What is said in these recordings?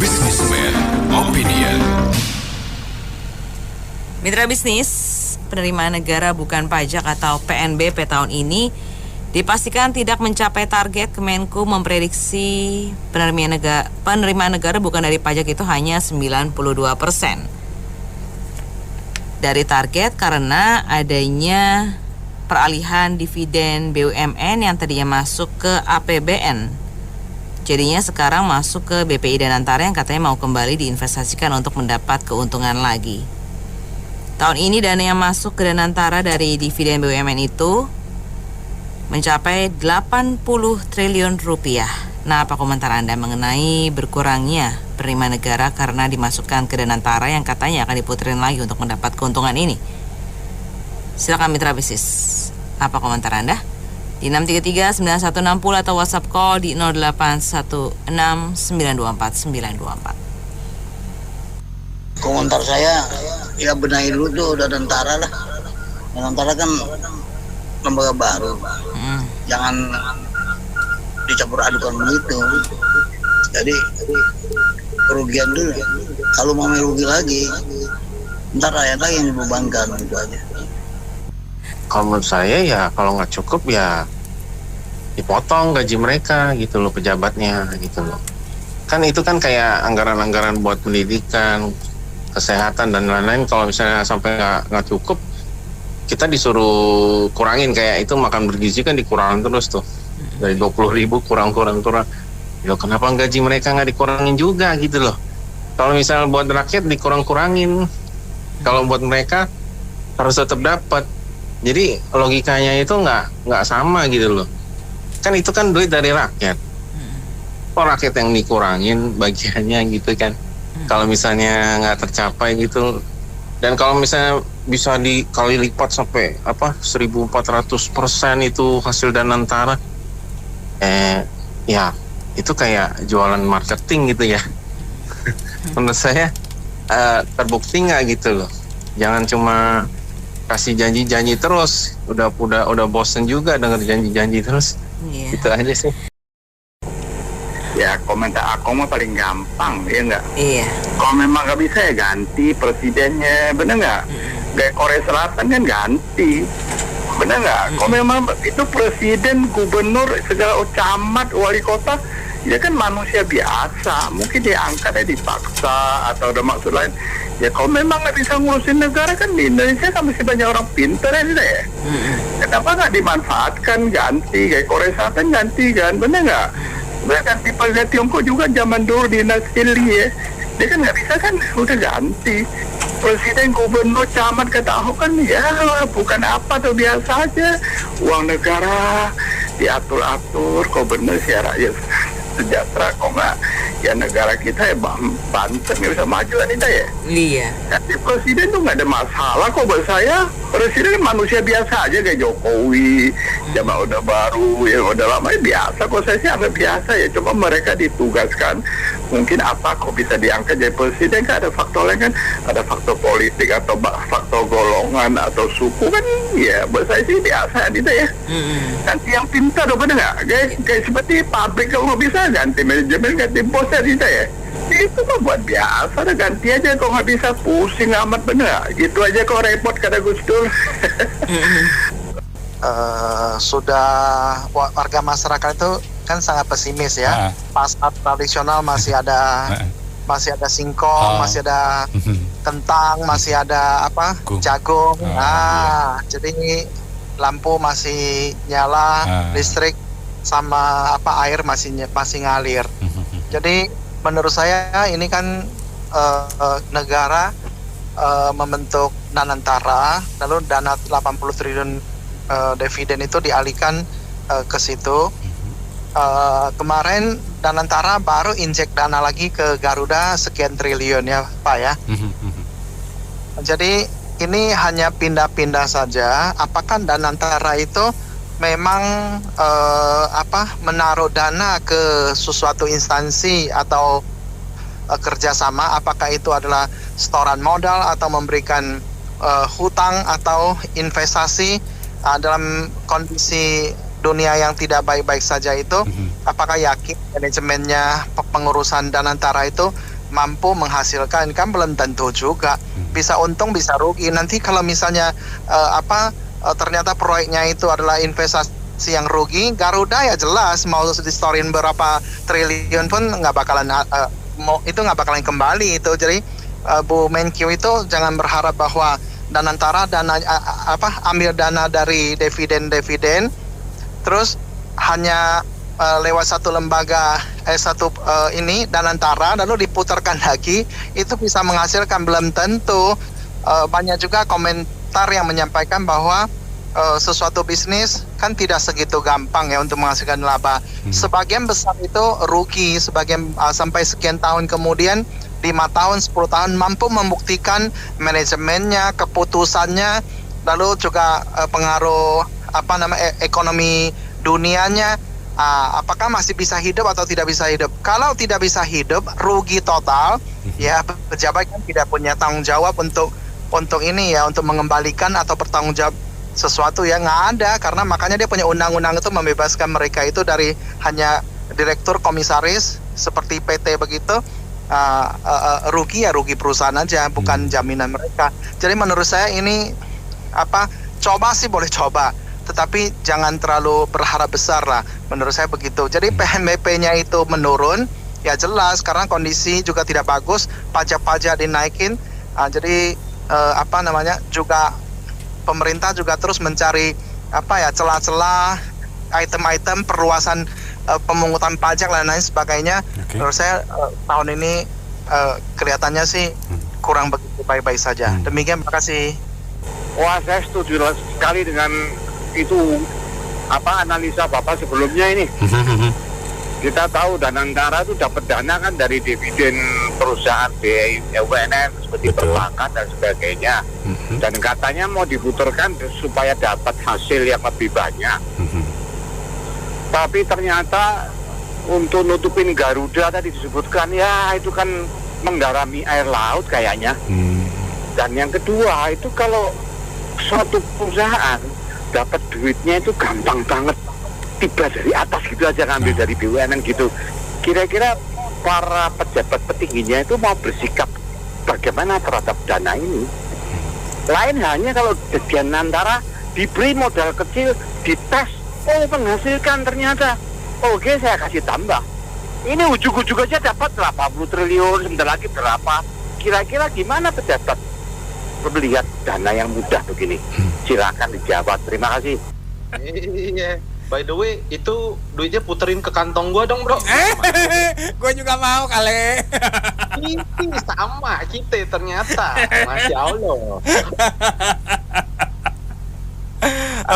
Businessman Opinion. Mitra bisnis, penerimaan negara bukan pajak atau PNBP tahun ini dipastikan tidak mencapai target. Kemenku memprediksi penerimaan negara bukan dari pajak itu hanya 92% dari target karena adanya peralihan dividen BUMN yang tadinya masuk ke APBN. Jadinya sekarang masuk ke BPI Danantara yang katanya mau kembali diinvestasikan untuk mendapat keuntungan lagi. Tahun ini dana yang masuk ke Danantara dari dividen BUMN itu mencapai 80 triliun rupiah. Nah, apa komentar Anda mengenai berkurangnya penerimaan negara karena dimasukkan ke Danantara yang katanya akan diputerin lagi untuk mendapat keuntungan ini? Silakan mitra bisnis. Apa komentar Anda? Di 633-9160 atau WhatsApp call di 0816-924-924. Komentar saya, ya benahi dulu tuh udah tentara lah. Tentara kan lembaga baru. Jangan dicampur adukan begitu. Jadi kerugian dulu. Kalau mau merugi lagi, ntar rakyat lagi yang dibebankan, gitu aja. Kalau menurut saya ya kalau nggak cukup ya dipotong gaji mereka gitu loh, pejabatnya gitu loh. Kan itu kan kayak anggaran-anggaran buat pendidikan, kesehatan dan lain-lain. Kalau misalnya sampai nggak cukup, kita disuruh kurangin, kayak itu makan bergizi kan dikurangin terus tuh dari 20.000 kurang. Loh, kenapa gaji mereka nggak dikurangin juga gitu loh? Kalau misalnya buat rakyat dikurang-kurangin, kalau buat mereka harus tetap dapat. Jadi logikanya itu nggak sama gitu loh. Kan itu kan duit dari rakyat. Kok rakyat yang dikurangin bagiannya gitu kan? Kalau misalnya nggak tercapai gitu, dan kalau misalnya bisa dikali lipat sampai 1.400% itu hasil Danantara, ya itu kayak jualan marketing gitu ya. Menurut saya terbukti nggak gitu loh. Jangan cuma kasih janji-janji terus, udah bosen juga denger janji-janji terus. Itu aja sih. Ya komentar aku mah paling gampang, ya nggak? Iya. Kalau memang nggak bisa ya ganti presidennya, bener nggak? Kayak Korea Selatan kan ganti, bener nggak? Kalau memang itu presiden, gubernur, segala camat, wali kota, ya kan manusia biasa, mungkin diangkatnya dipaksa atau ada maksud lain. Ya kalau memang nggak bisa ngurusin negara, kan di Indonesia kan masih banyak orang pintar ya. Kenapa nggak dimanfaatkan, ganti kayak Korea Selatan ganti kan, bener nggak? Ganti Presiden Tiongkok juga zaman dulu dinasti Lee ya, dia kan nggak bisa kan, udah ganti presiden, gubernur, camat, kata Ahok kan ya bukan apa tuh, biasa aja, uang negara diatur-atur, kok bener sih rakyat sejahtera, kok nggak ya negara kita ya Banten nggak bisa maju kan itu ya. Iya. Jadi presiden tuh nggak ada masalah kok buat saya. Presiden manusia biasa aja kayak Jokowi, zaman udah baru, yang udah lama ya biasa kok, saya sih anggap biasa ya. Coba mereka ditugaskan, mungkin apa kok bisa diangkat jadi presiden, kan ada faktor lain kan, ada faktor politik atau faktor golongan atau suku kan, ya buat saya sih biasa gitu ya. Nanti yang pintar dong, bener nggak? Kayak seperti pabrik, kalau nggak bisa ganti manajemen, ganti bosnya gitu ya. Itu mah buat biasa, udah ganti aja, kok nggak bisa pusing amat, bener nggak? Gitu aja kok repot, kata Gus Dur. Sudah warga masyarakat itu kan sangat pesimis ya. Pasar tradisional masih ada singkong, masih ada kentang, masih ada jagung. Jadi lampu masih nyala, listrik sama air masih ngalir. Jadi menurut saya ini kan negara membentuk Danantara, lalu dana 80 triliun dividen itu dialihkan ke situ. Kemarin Danantara baru injek dana lagi ke Garuda sekian triliun ya Pak ya. Jadi ini hanya pindah-pindah saja. Apakah Danantara itu memang menaruh dana ke suatu instansi atau kerjasama? Apakah itu adalah setoran modal atau memberikan hutang atau investasi dalam kondisi dunia yang tidak baik-baik saja itu? Apakah yakin manajemennya pengurusan Danantara itu mampu menghasilkan, kan belum tentu juga. Bisa untung bisa rugi. Nanti kalau misalnya ternyata proyeknya itu adalah investasi yang rugi, Garuda ya jelas mau disetorin berapa triliun pun nggak bakalan kembali itu. Jadi Bu Menkyu itu jangan berharap bahwa Danantara ambil dana dari dividen terus hanya lewat satu lembaga Danantara lalu diputarkan lagi itu bisa menghasilkan, belum tentu. Banyak juga komentar yang menyampaikan bahwa sesuatu bisnis kan tidak segitu gampang ya untuk menghasilkan laba. Sebagian besar itu rugi, sebagian sampai sekian tahun kemudian, 5 tahun, 10 tahun mampu membuktikan manajemennya, keputusannya, lalu juga pengaruh ekonomi dunianya, apakah masih bisa hidup atau tidak bisa hidup. Kalau tidak bisa hidup, rugi total. Ya, pejabat kan tidak punya tanggung jawab untuk mengembalikan atau bertanggung jawab sesuatu yang nggak ada, karena makanya dia punya undang-undang itu membebaskan mereka itu dari hanya direktur, komisaris seperti PT begitu. Rugi perusahaan aja, bukan jaminan mereka. Jadi menurut saya ini coba sih boleh coba, tetapi jangan terlalu berharap besar lah, menurut saya begitu. Jadi PNBP-nya itu menurun, ya jelas karena kondisi juga tidak bagus, pajak-pajak dinaikin. Jadi juga pemerintah juga terus mencari celah-celah, item-item perluasan pemungutan pajak dan lain sebagainya. Menurut saya tahun ini kelihatannya sih kurang begitu baik-baik saja. Demikian, terima kasih. Wah, saya setuju sekali dengan itu analisa Bapak sebelumnya ini. Kita tahu Danantara itu dapat dana kan dari dividen perusahaan BUMN seperti perbankan dan sebagainya. Dan katanya mau diputarkan supaya dapat hasil yang lebih banyak. Tapi ternyata untuk nutupin Garuda tadi disebutkan, ya itu kan menggarami air laut kayaknya. Dan yang kedua itu kalau suatu perusahaan dapat duitnya itu gampang banget, tiba dari atas gitu aja, ngambil dari BUMN gitu. Kira-kira para pejabat petingginya itu mau bersikap bagaimana terhadap dana ini? Lain hanya kalau Danantara diberi modal kecil, dites, menghasilkan ternyata, oke, saya kasih tambah. Ini ujung-ujung aja dapat 80 triliun, sebentar lagi berapa. Kira-kira gimana pejabat melihat dana yang mudah begini? Silakan dijawab. Terima kasih. Iya. By the way, itu duitnya puterin ke kantong gua dong, bro. Gua juga mau kali. Ini sama kita ternyata. Masya Allah.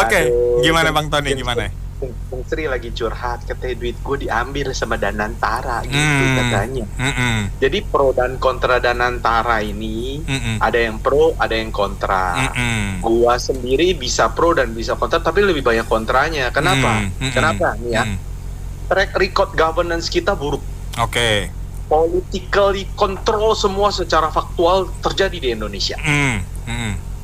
Oke, gimana Bang Tony, gimana? Bung Sri lagi curhat, katanya duit gue diambil sama Danantara gitu katanya. Jadi pro dan kontra Danantara ini ada yang pro, ada yang kontra. Gua sendiri bisa pro dan bisa kontra, tapi lebih banyak kontranya. Kenapa? Kenapa nih ya? Track record governance kita buruk. Oke. Politically control semua secara faktual terjadi di Indonesia.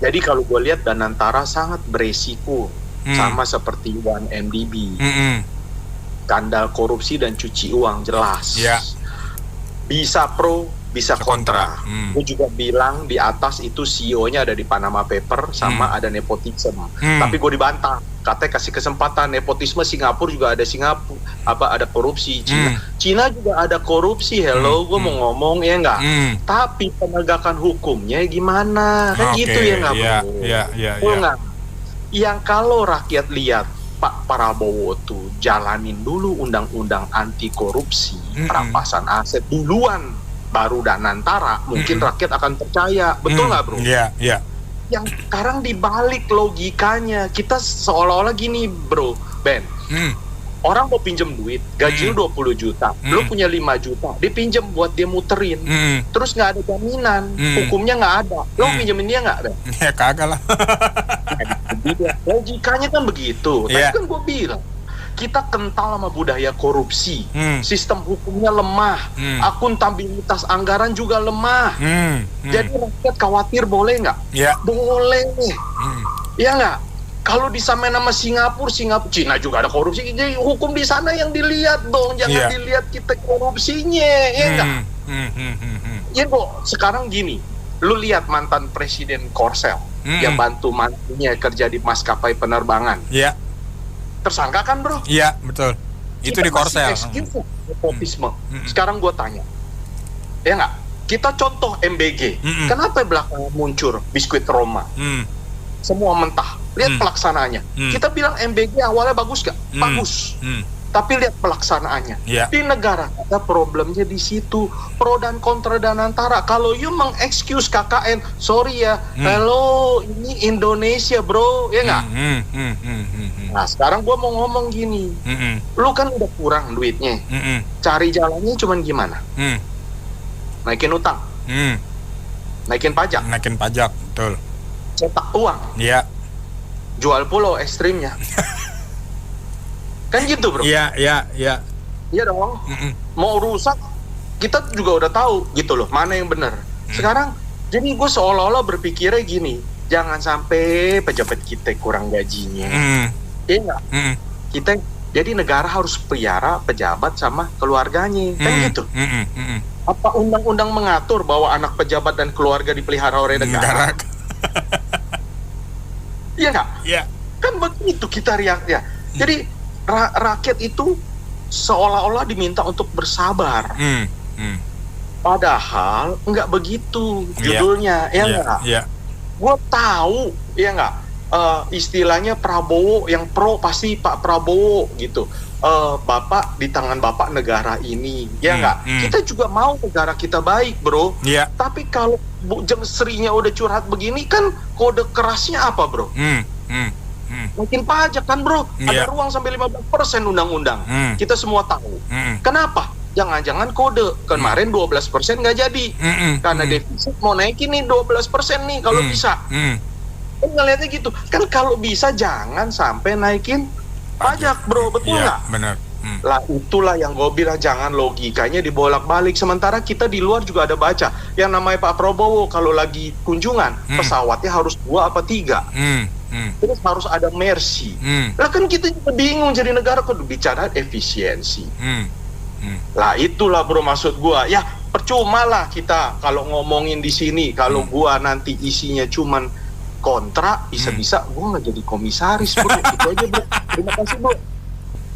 Jadi kalau gue lihat Danantara sangat beresiko. Sama seperti 1MDB, skandal korupsi dan cuci uang jelas. Bisa pro, bisa kontra. Gue juga bilang di atas itu CEO-nya ada di Panama Paper sama ada nepotisme. Tapi gue dibantah, katanya kasih kesempatan nepotisme. Singapura juga ada ada korupsi. Cina juga ada korupsi. Hello, gue mau ngomong ya enggak. Tapi penegakan hukumnya gimana? Kan gitu ya enggak, bro? Enggak. Yang kalau rakyat lihat Pak Prabowo tuh jalanin dulu undang-undang anti korupsi, perampasan aset duluan, baru Danantara, mungkin rakyat akan percaya. Betul nggak, bro? Iya. Yang sekarang dibalik logikanya, kita seolah-olah gini, bro, Ben. Orang mau pinjem duit, gaji lu 20 juta, lu punya 5 juta, dipinjem buat dia muterin, terus nggak ada jaminan, hukumnya nggak ada, lu pinjemin dia nggak, Ben? Ya kagak lah. Logikanya kan begitu. Tapi kan gue bilang, kita kental sama budaya korupsi, sistem hukumnya lemah, akuntabilitas anggaran juga lemah. Jadi rakyat khawatir boleh nggak? Boleh nih, ya nggak? Kalau disamain sama Singapura, Cina juga ada korupsi. Jadi hukum di sana yang dilihat dong, jangan dilihat kita korupsinya, ya nggak? Ya kok sekarang gini, lu lihat mantan Presiden Korsel yang bantu mantunya kerja di maskapai penerbangan. Iya. Tersangka kan bro? Iya, betul. Itu di Korsel. Nepotisme. Sekarang gue tanya, ya nggak? Kita contoh MBG. Kenapa belakangan muncul biskuit Roma? Semua mentah. Lihat pelaksanaannya. Kita bilang MBG awalnya bagus gak? Bagus. Tapi lihat pelaksanaannya. Di negara ada problemnya di situ. Pro dan kontra Danantara. Kalau you mengexcuse KKN, sorry ya. Hello, ini Indonesia bro, ya nggak? Nah sekarang gue mau ngomong gini. Lu kan udah kurang duitnya. Cari jalannya cuman gimana? Naikin utang. Naikin pajak. Naikin pajak, betul. Cetak uang. Iya. Jual pulau ekstrimnya. Kan gitu bro. Iya. Iya dong. Mau rusak, kita juga udah tahu gitu loh, mana yang benar. Sekarang, jadi gue seolah-olah berpikirnya gini, jangan sampai pejabat kita kurang gajinya. Iya nggak? Kita, jadi negara harus pelihara pejabat sama keluarganya, kan gitu. Apa undang-undang mengatur bahwa anak pejabat dan keluarga dipelihara oleh negara? Iya nggak? Iya. Kan begitu kita ya. Jadi rakyat itu seolah-olah diminta untuk bersabar. Padahal nggak begitu judulnya, ya nggak? Gue tahu, ya nggak? Istilahnya Prabowo yang pro pasti Pak Prabowo gitu. Bapak di tangan Bapak negara ini, ya nggak? Kita juga mau negara kita baik, bro. Tapi kalau Bu Jeng Serinya udah curhat begini kan kode kerasnya apa, bro? Mungkin pajak kan, bro? Ada ruang sampai 15% undang-undang. Kita semua tahu. Kenapa? Jangan-jangan kode kemarin 12% nggak jadi karena defisit mau naikin nih 12% nih kalau bisa. Kan ngeliatnya gitu. Kan kalau bisa jangan sampai naikin pajak, bro, betul nggak? Benar. Lah itulah yang gue bilang, jangan logikanya dibolak-balik. Sementara kita di luar juga ada baca yang namanya Pak Prabowo kalau lagi kunjungan pesawatnya harus 2 apa 3. Terus harus ada mercy. Lah kan kita juga bingung jadi negara kok bicara efisiensi. Lah itulah bro maksud gua. Ya percuma lah kita kalau ngomongin di sini kalau gua nanti isinya cuman kontra, bisa-bisa gua nggak jadi komisaris bro. Itu aja bro. Terima kasih bro.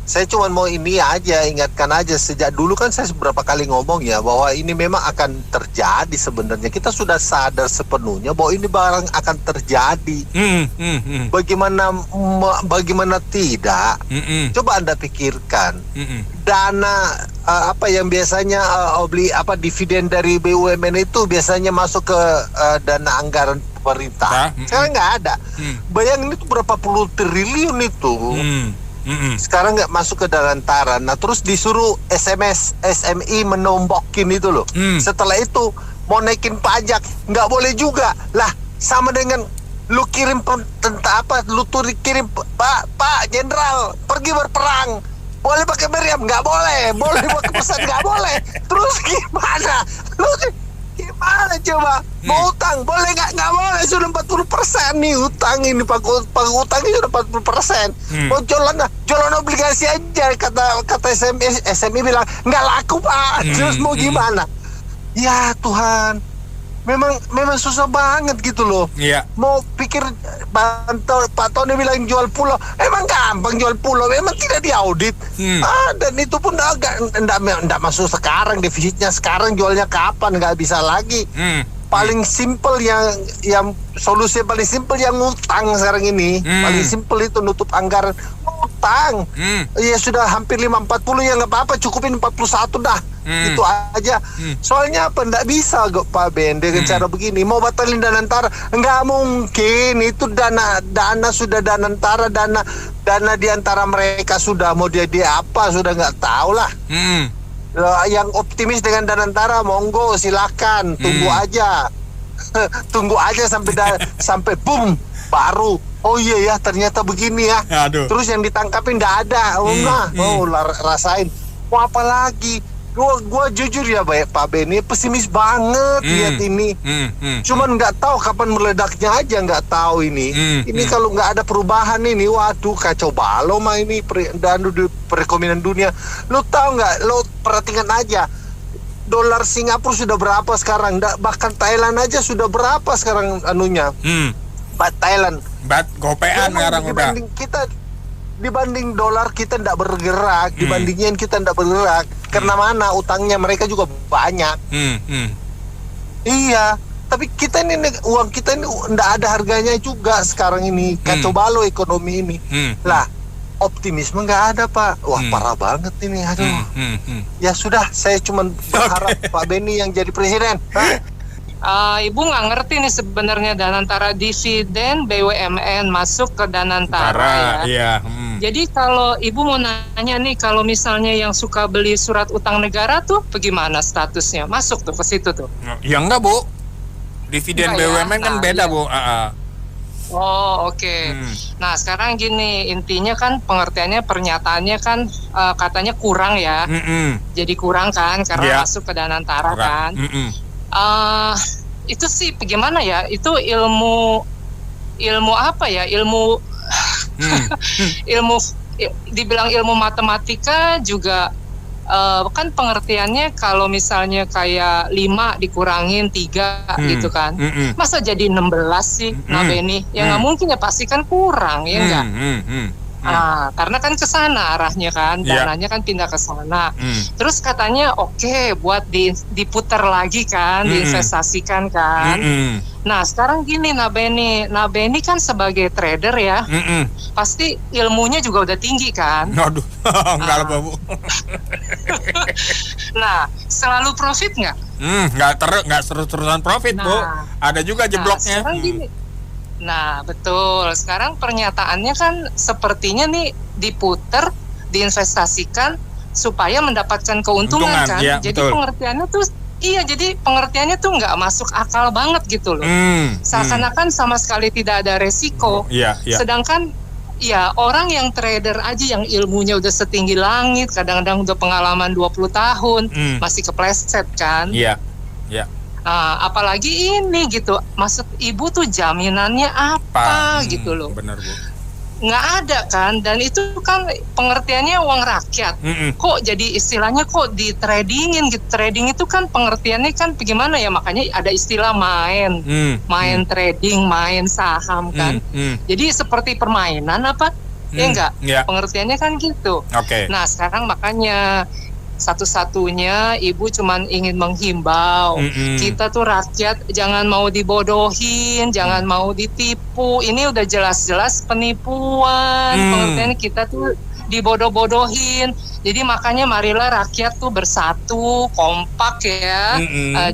Saya cuma mau ini aja, ingatkan aja, sejak dulu kan saya beberapa kali ngomong ya bahwa ini memang akan terjadi sebenarnya. Kita sudah sadar sepenuhnya bahwa ini barang akan terjadi. Bagaimana tidak? Coba Anda pikirkan. Dana apa yang biasanya dividen dari BUMN itu biasanya masuk ke dana anggaran pemerintah. Sekarang nggak ada. Bayangin itu berapa puluh triliun itu. Sekarang nggak masuk ke Danantara. Nah terus disuruh SMI menombokin itu loh. Setelah itu mau naikin pajak nggak boleh juga. Lah sama dengan lu kirim lu kirim Pak Jenderal pergi berperang, boleh pakai meriam nggak boleh, boleh pakai pesan nggak boleh. Terus gimana? Lu gimana coba? Mau utang boleh nggak boleh, sudah 40% nih utang ini, pak utangnya sudah 40%. Mau jualan obligasi aja, kata SMI bilang nggak laku Pak. Terus mau gimana? Ya Tuhan, memang susah banget gitu loh. Mau pikir Pak Tony bilang jual pulau, emang gampang jual pulau, memang tidak diaudit. Dan itu pun enggak masuk sekarang, defisitnya sekarang, jualnya kapan, nggak bisa lagi. Paling simpel yang solusi paling simpel yang ngutang sekarang ini. Paling simpel itu nutup anggaran ngutang. Ya sudah hampir 540 ya nggak apa-apa, cukupin 41 dah. Itu aja. Soalnya apa? Nggak bisa Pak Ben dengan cara begini. Mau batalin Danantara nggak mungkin. Itu dana sudah Danantara, dana di antara mereka sudah mau dia apa sudah nggak tahu lah. Yang optimis dengan Danantara monggo silakan, tunggu aja. Tunggu aja sampai boom baru. Oh iya ya ternyata begini ya. Terus yang ditangkapin nggak ada. Rasain. Mau apa lagi? Gua jujur ya Pak Beni, pesimis banget lihat ini. Cuman nggak tahu kapan meledaknya aja, nggak tahu ini. Ini kalau nggak ada perubahan ini, waduh kacau balau mah ini perekonomian dunia. Lo tahu nggak? Lo perhatikan aja. dolar Singapura sudah berapa sekarang? Bahkan Thailand aja sudah berapa sekarang anunya? Thailand. Gopean sekarang udah. Dibanding dolar kita tidak bergerak, dibandingin kita tidak bergerak. Karena mana utangnya mereka juga banyak. Iya, tapi kita ini uang kita ini tidak ada harganya juga sekarang ini. Kacau balau ekonomi ini. Lah, optimisme nggak ada, Pak. Wah, parah banget ini. Aduh. Ya sudah, saya cuma berharap Pak Beni yang jadi presiden. Ibu nggak ngerti nih sebenarnya Danantara dividen BUMN masuk ke Danantara ya. Iya. Jadi kalau Ibu mau nanya nih, kalau misalnya yang suka beli surat utang negara tuh bagaimana statusnya? Masuk tuh ke situ tuh? Ya enggak, Bu. Dividen BUMN kan beda, Bu. Oh, oke. Nah, sekarang gini, intinya kan pengertiannya, pernyataannya kan katanya kurang ya. Jadi kurang kan karena masuk ke Danantara kan. Itu sih bagaimana ya? Itu ilmu apa ya? Ilmu dibilang ilmu matematika juga kan pengertiannya kalau misalnya kayak 5 dikurangin 3 gitu kan. Masa jadi 16 sih, Beni? Ya nggak mungkin ya, pasti kan kurang ya enggak? Karena kan ke sana arahnya kan, dananya kan pindah ke sana. Terus katanya oke, buat diputar lagi kan, diinvestasikan kan. Nah sekarang gini Beni kan sebagai trader ya, pasti ilmunya juga udah tinggi kan. Aduh, enggak lah Bu. Nah selalu profit nggak? Nggak terus-terusan profit Bu. Ada juga jebloknya. Sekarang gini. Nah betul, sekarang pernyataannya kan sepertinya nih diputer, diinvestasikan supaya mendapatkan keuntungan kan. Ya, jadi betul. Pengertiannya tuh jadi pengertiannya tuh nggak masuk akal banget gitu loh. Seakan-akan sama sekali tidak ada resiko. Sedangkan ya orang yang trader aja yang ilmunya udah setinggi langit, kadang-kadang udah pengalaman 20 tahun masih kepleset kan. Apalagi ini gitu, maksud Ibu tuh jaminannya apa gitu loh. Benar Bu. Nggak ada kan, dan itu kan pengertiannya uang rakyat. Kok jadi istilahnya kok di tradingin gitu. Trading itu kan pengertiannya kan bagaimana ya, makanya ada istilah main trading, main saham kan. Jadi seperti permainan apa? Ya enggak? Pengertiannya kan gitu. Nah sekarang makanya satu-satunya Ibu cuman ingin menghimbau kita tuh rakyat jangan mau dibodohin, jangan mau ditipu. Ini udah jelas-jelas penipuan. Pengertian kita tuh dibodoh-bodohin. Jadi makanya marilah rakyat tuh bersatu, kompak ya,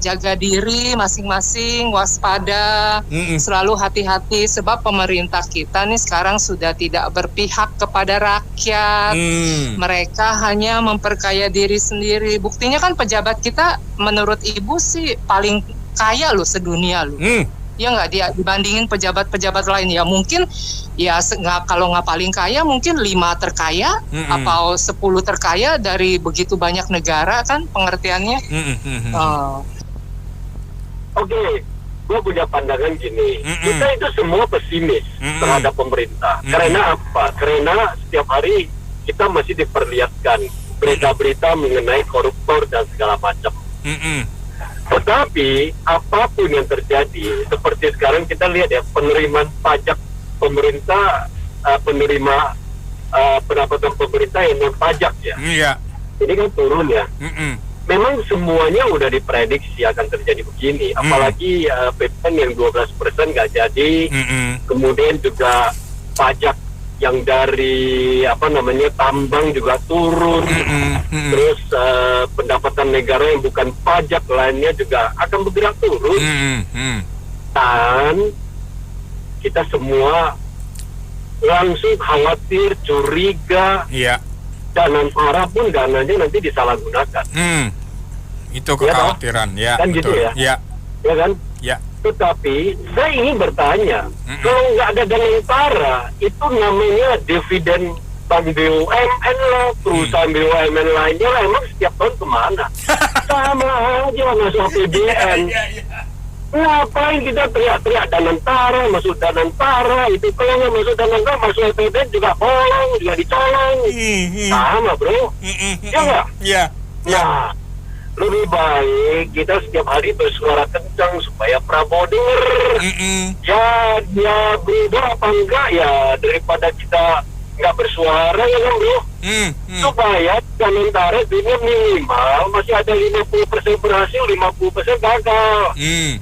jaga diri masing-masing, waspada, selalu hati-hati sebab pemerintah kita nih sekarang sudah tidak berpihak kepada rakyat. Mereka hanya memperkaya diri sendiri. Buktinya kan pejabat kita menurut Ibu sih paling kaya loh sedunia loh. Ya nggak, dia dibandingin pejabat-pejabat lain ya mungkin ya kalau nggak paling kaya mungkin 5 terkaya atau 10 terkaya dari begitu banyak negara kan pengertiannya. Oke, gue punya pandangan gini, kita itu semua pesimis terhadap pemerintah. Karena apa? Karena setiap hari kita masih diperlihatkan berita-berita mengenai koruptor dan segala macam. Tetapi apapun yang terjadi, seperti sekarang kita lihat ya, penerimaan pajak pemerintah, penerima pendapatan pemerintah yang non pajak ya, ini kan turun ya. Memang semuanya udah diprediksi akan terjadi begini, apalagi PPN yang 12% nggak jadi, kemudian juga pajak yang dari tambang juga turun, terus pendapatan negara yang bukan pajak lainnya juga akan bergerak turun, dan kita semua langsung khawatir, curiga, Danantara pun dananya nanti disalahgunakan. Itu kekhawatiran, kan betul. Gitu ya, ya kan? Tetapi saya ingin bertanya, kalau nggak ada Danantara, itu namanya dividen bank BUMN lah, perusahaan BUMN lainnya lah, emang setiap tahun kemana? Sama aja masuk APBN. Ngapain kita teriak-teriak Danantara, masuk Danantara, itu kalau nggak masuk Danantara, masuk APBN juga bolong, juga dicolong. Sama bro, ya nggak? Nah, lebih baik kita setiap hari bersuara kencang supaya Prabowo denger. Ya dia berubah apa enggak ya, daripada kita nggak bersuara ya kan bro. Supaya sementara dunia minimal masih ada 50% berhasil, 50% gagal.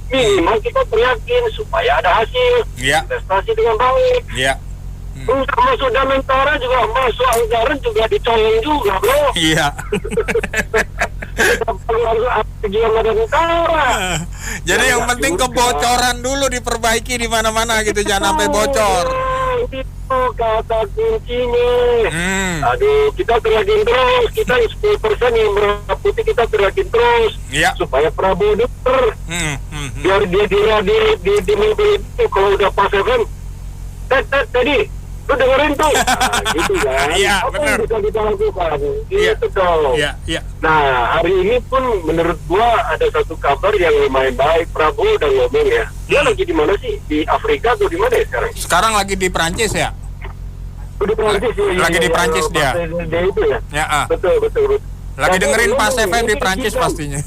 Minimal kita yakin supaya ada hasil investasi dengan baik. Untuk masuk Danantara juga, masuk anggaran juga dicolong juga bro. Jadi yang penting kebocoran dulu diperbaiki di mana-mana gitu, jangan sampai bocor. Itu kata kuncinya. Aduh, kita teriakin terus, kita 10% yang merah putih kita teriakin terus, supaya Prabowo denger. Biar dia di mobil itu kalau udah pas FM, tadi lu dengerin tuh, gitu kan? Apa yang bisa kita lakukan? Gitu dong. Nah, hari ini pun menurut gua ada satu kabar yang lumayan baik. Prabowo udah ngomong ya. Dia lagi di mana sih? Di Afrika atau di mana ya sekarang? Sekarang lagi di Prancis ya? Di Prancis ya. Lagi di Prancis dia. Dia itu ya. Betul. Lagi dengerin Pas FM di Prancis pastinya.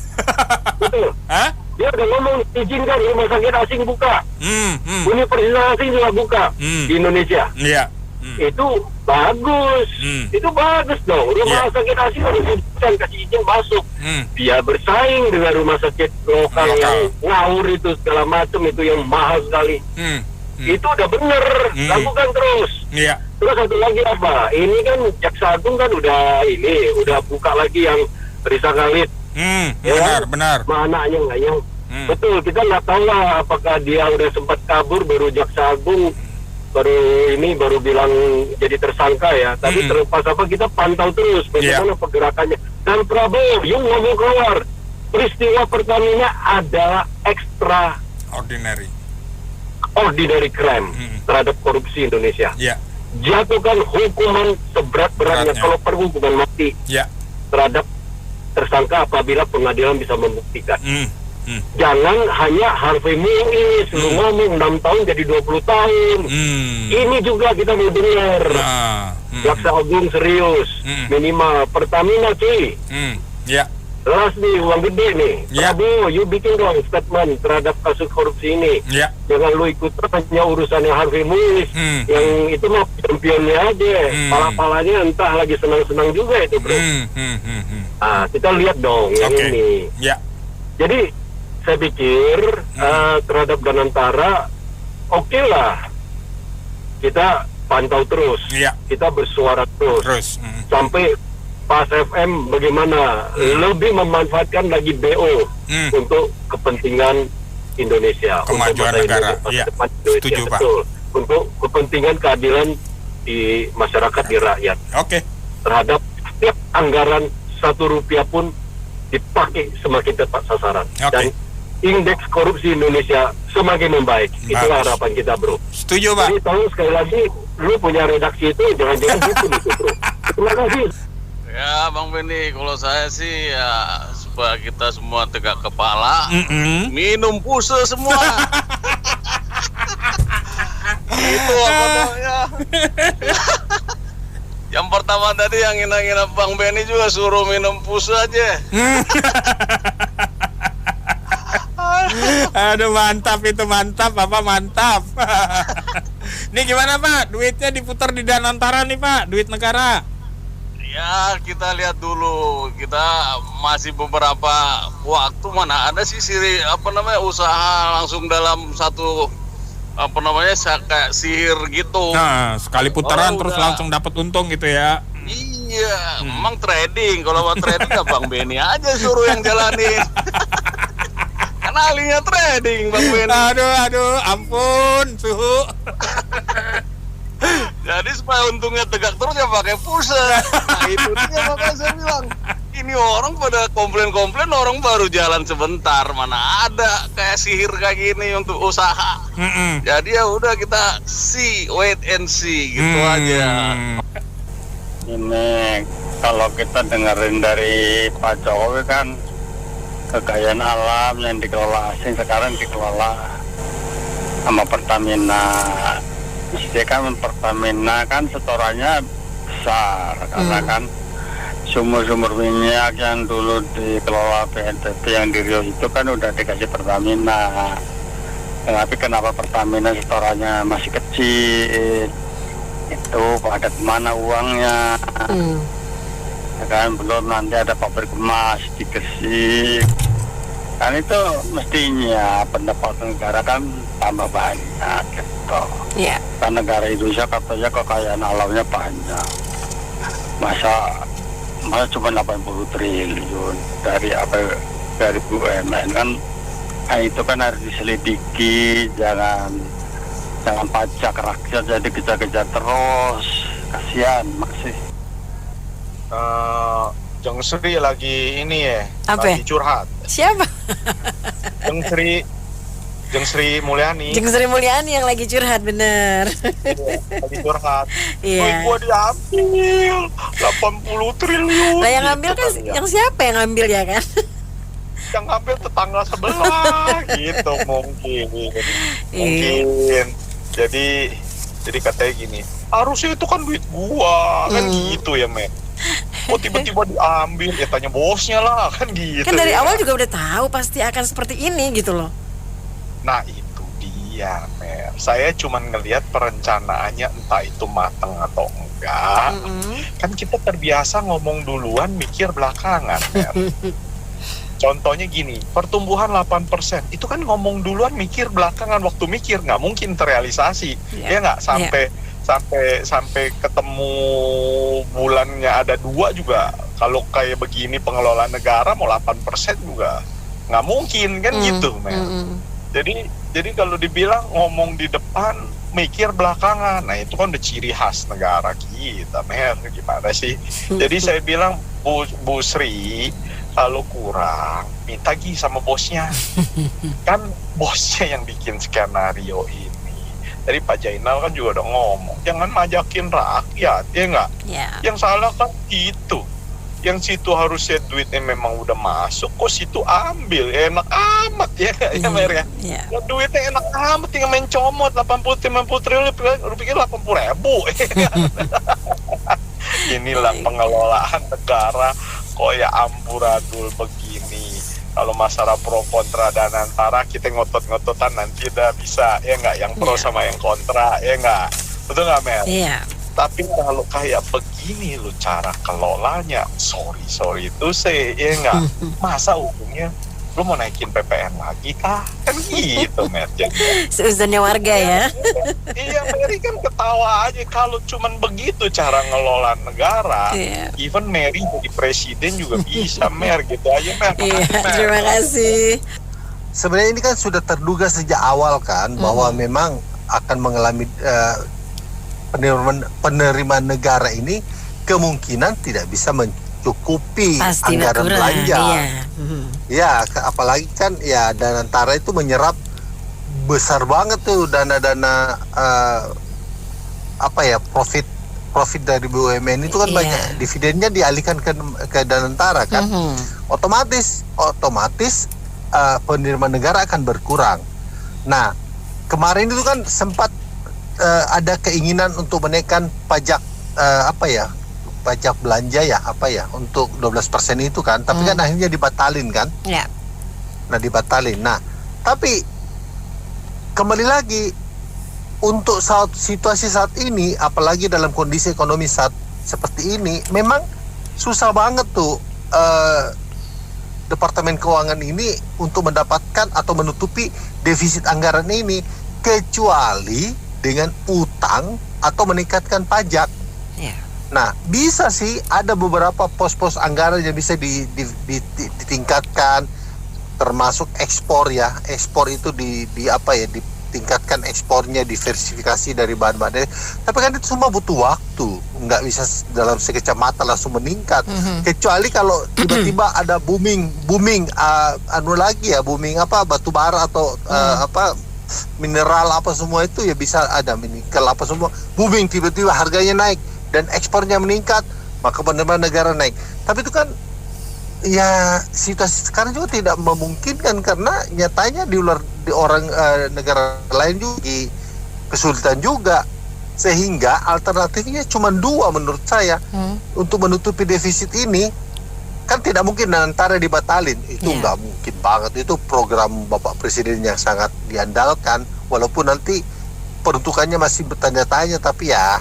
Betul. Dia udah ngomong izinkan rumah sakit asing buka, universitas asing juga buka di Indonesia. Itu bagus, itu bagus dong. Rumah sakit asing harus diizinkan, kasih izin masuk. Dia bersaing dengan rumah sakit lokal yang ngawur itu segala macam, itu yang mahal sekali. Itu udah bener, lakukan terus. Terus satu lagi apa? Ini kan Jaksa Agung kan udah buka lagi yang Risa Khalid. Benar. Sama anaknya nggak yang betul, kita nggak tahu lah apakah dia udah sempat kabur, baru Jaksa Agung baru bilang jadi tersangka ya. Tapi terlepas apa, kita pantau terus bagaimana pergerakannya. Dan Prabowo yang ngomong keluar, peristiwa Pertamina adalah ordinary crime terhadap korupsi Indonesia. Jatuhkan hukuman seberat-beratnya, kalau perlu hukuman mati terhadap tersangka apabila pengadilan bisa membuktikan. Jangan hanya Harvey Muiz lu ngomong 6 tahun jadi 20 tahun. Ini juga kita mau dengar. Jaksa Agung serius, minimal Pertamina cuy. Jelas nih, uang gede nih. Prabowo, you bikin dong statement terhadap kasus korupsi ini. Jangan lu ikut hanya urusannya Harvey Muiz, yang itu mah championnya aja. Pala-palanya entah lagi senang-senang juga itu bro. Kita lihat dong yang ini. Jadi saya pikir terhadap Danantara oke lah, kita pantau terus, kita bersuara terus. Sampai Pas FM bagaimana lebih memanfaatkan lagi BO untuk kepentingan Indonesia, kemajuan negara. Setuju Pak. Untuk kepentingan keadilan di masyarakat, di rakyat. Terhadap setiap anggaran Rp1 pun dipakai semakin tepat sasaran. Dan indeks korupsi Indonesia semakin membaik. Itulah harapan kita bro. Setuju Pak. Jadi tolong sekali lagi, lu punya redaksi itu jangan-jangan gitu bro. Terima kasih. Ya Bang Benny, kalau saya sih ya supaya kita semua tegak kepala, minum puse semua. Itu apa ya? Yang pertama tadi yang ngina-ngina Bang Benny juga suruh minum puse aja. Aduh mantap itu, mantap Bapak, mantap. Ini gimana Pak? Duitnya diputar di Danantara nih Pak, duit negara. Ya kita lihat dulu, kita masih beberapa waktu, mana ada sih usaha langsung dalam satu kayak sihir gitu. Nah sekali putaran terus langsung dapat untung gitu ya. Iya, memang trading. Kalau mau trading ya Bang Benny aja suruh yang jalanin. Karena ahlinya trading Bang Benny. Aduh, ampun suhu. Jadi supaya untungnya tegak terus ya pakai pulsa. Nah itu dia, makanya saya bilang ini orang pada komplain-komplain, orang baru jalan sebentar, mana ada kayak sihir kayak gini untuk usaha. Jadi ya udah kita wait and see gitu aja. Ini kalau kita dengerin dari Pak Jokowi kan kekayaan alam yang dikelola asing sekarang dikelola sama Pertamina. Jadi kan Pertamina kan setorannya besar karena kan sumur-sumur minyak yang dulu dikelola PNTP yang di Riau itu kan udah dikasih Pertamina. Tapi kenapa Pertamina setorannya masih kecil? Itu pada kemana uangnya? Kan belum nanti ada pabrik emas di Gresik. Kan itu mestinya pendapatan negara kan tambah banyak gitu. Iya. Kan negara Indonesia katanya kekayaan alamnya banyak. Masa cuma 80 triliun dari BUMN kan? Nah, itu kan harus diselidiki, jangan pajak rakyat jadi kejar-kejar terus. Kasihan masih. Jeng Sri lagi ini ya, apa? Lagi curhat. Siapa? Jeng Sri Mulyani. Jeng Sri Mulyani yang lagi curhat, bener. Lagi curhat. Iya. Gua diambil 80 triliun. Lah yang ngambil kan, yang siapa yang ngambil ya kan? Yang ngambil tetangga sebelah gitu mungkin. Jadi katanya gini, harusnya itu kan duit gua kan gitu ya, men. Kok tiba-tiba diambil? Ya tanya bosnya lah, kan gitu. Kan dari awal juga udah tahu pasti akan seperti ini gitu loh. Nah itu dia, Mer. Saya cuma ngelihat perencanaannya entah itu matang atau enggak. Kan kita terbiasa ngomong duluan, mikir belakangan, Mer. Contohnya gini, pertumbuhan 8%, itu kan ngomong duluan, mikir belakangan. Waktu mikir nggak mungkin terrealisasi, ya nggak sampai ketemu bulannya ada 2 juga. Kalau kayak begini pengelolaan negara mau 8% juga nggak mungkin kan gitu, men. Jadi kalau dibilang ngomong di depan, mikir belakangan, nah itu kan udah ciri khas negara kita, men. Gimana sih? Jadi saya bilang Bu Sri, kalau kurang minta sama bosnya. Kan bosnya yang bikin skenario ini. Dari Pak Jainal kan juga udah ngomong, jangan majakin rakyat, ya nggak? Yang salah kan itu. Yang situ harusnya duitnya memang udah masuk, kok situ ambil, enak amat ya nggak, ya Mer ya? Ya duitnya enak amat, tinggal main comot 80-90 triliun, lu pikir 80.000. Inilah pengelolaan negara kok ya amburadul begini. Kalau masalah pro kontra dan antara kita ngotot-ngototan nanti udah bisa, ya nggak, yang pro sama yang kontra, ya nggak, betul nggak, Mer? Iya. Tapi kalau kayak begini lo cara kelolanya, sorry itu sih, ya nggak, masa ujungnya lu mau naikin PPN lagi kah? Kan gitu, Mer. Seuzannya warga ya. Iya, Mary kan ketawa aja kalau cuman begitu cara ngelola negara. Even Mary jadi presiden juga bisa, Mer, gitu aja, Mer. Terima kasih. Sebenarnya ini kan sudah terduga sejak awal kan, bahwa memang akan mengalami penerimaan negara ini kemungkinan tidak bisa mencukupi pasti anggaran belanja. Iya. Ya, apalagi kan ya Danantara itu menyerap besar banget tuh dana-dana profit dari BUMN itu kan banyak, dividennya dialihkan ke Danantara kan. Otomatis penerimaan negara akan berkurang. Nah, kemarin itu kan sempat ada keinginan untuk menaikkan pajak pajak belanja untuk 12% itu kan, tapi kan akhirnya dibatalin kan. Nah, dibatalin. Nah, tapi kembali lagi untuk situasi saat ini, apalagi dalam kondisi ekonomi seperti ini, memang susah banget tuh Departemen Keuangan ini untuk mendapatkan atau menutupi defisit anggaran ini, kecuali dengan utang atau meningkatkan pajak. Nah, bisa sih ada beberapa pos-pos anggaran yang bisa ditingkatkan, termasuk ekspor ya. Ekspor itu ditingkatkan ekspornya, diversifikasi dari bahan-bahan. Tapi kan itu semua butuh waktu, nggak bisa dalam sekejap mata langsung meningkat. Kecuali kalau tiba-tiba ada booming batu bara atau mineral apa semua itu ya, bisa ada nikel apa semua booming, tiba-tiba harganya naik dan ekspornya meningkat, maka benar-benar negara naik. Tapi itu kan ya situasi sekarang juga tidak memungkinkan, karena nyatanya di orang negara lain juga kesulitan juga. Sehingga alternatifnya cuma dua menurut saya untuk menutupi defisit ini. Kan tidak mungkin Danantara dibatalin, itu nggak mungkin banget. Itu program Bapak Presiden yang sangat diandalkan, walaupun nanti peruntukannya masih bertanya-tanya, tapi ya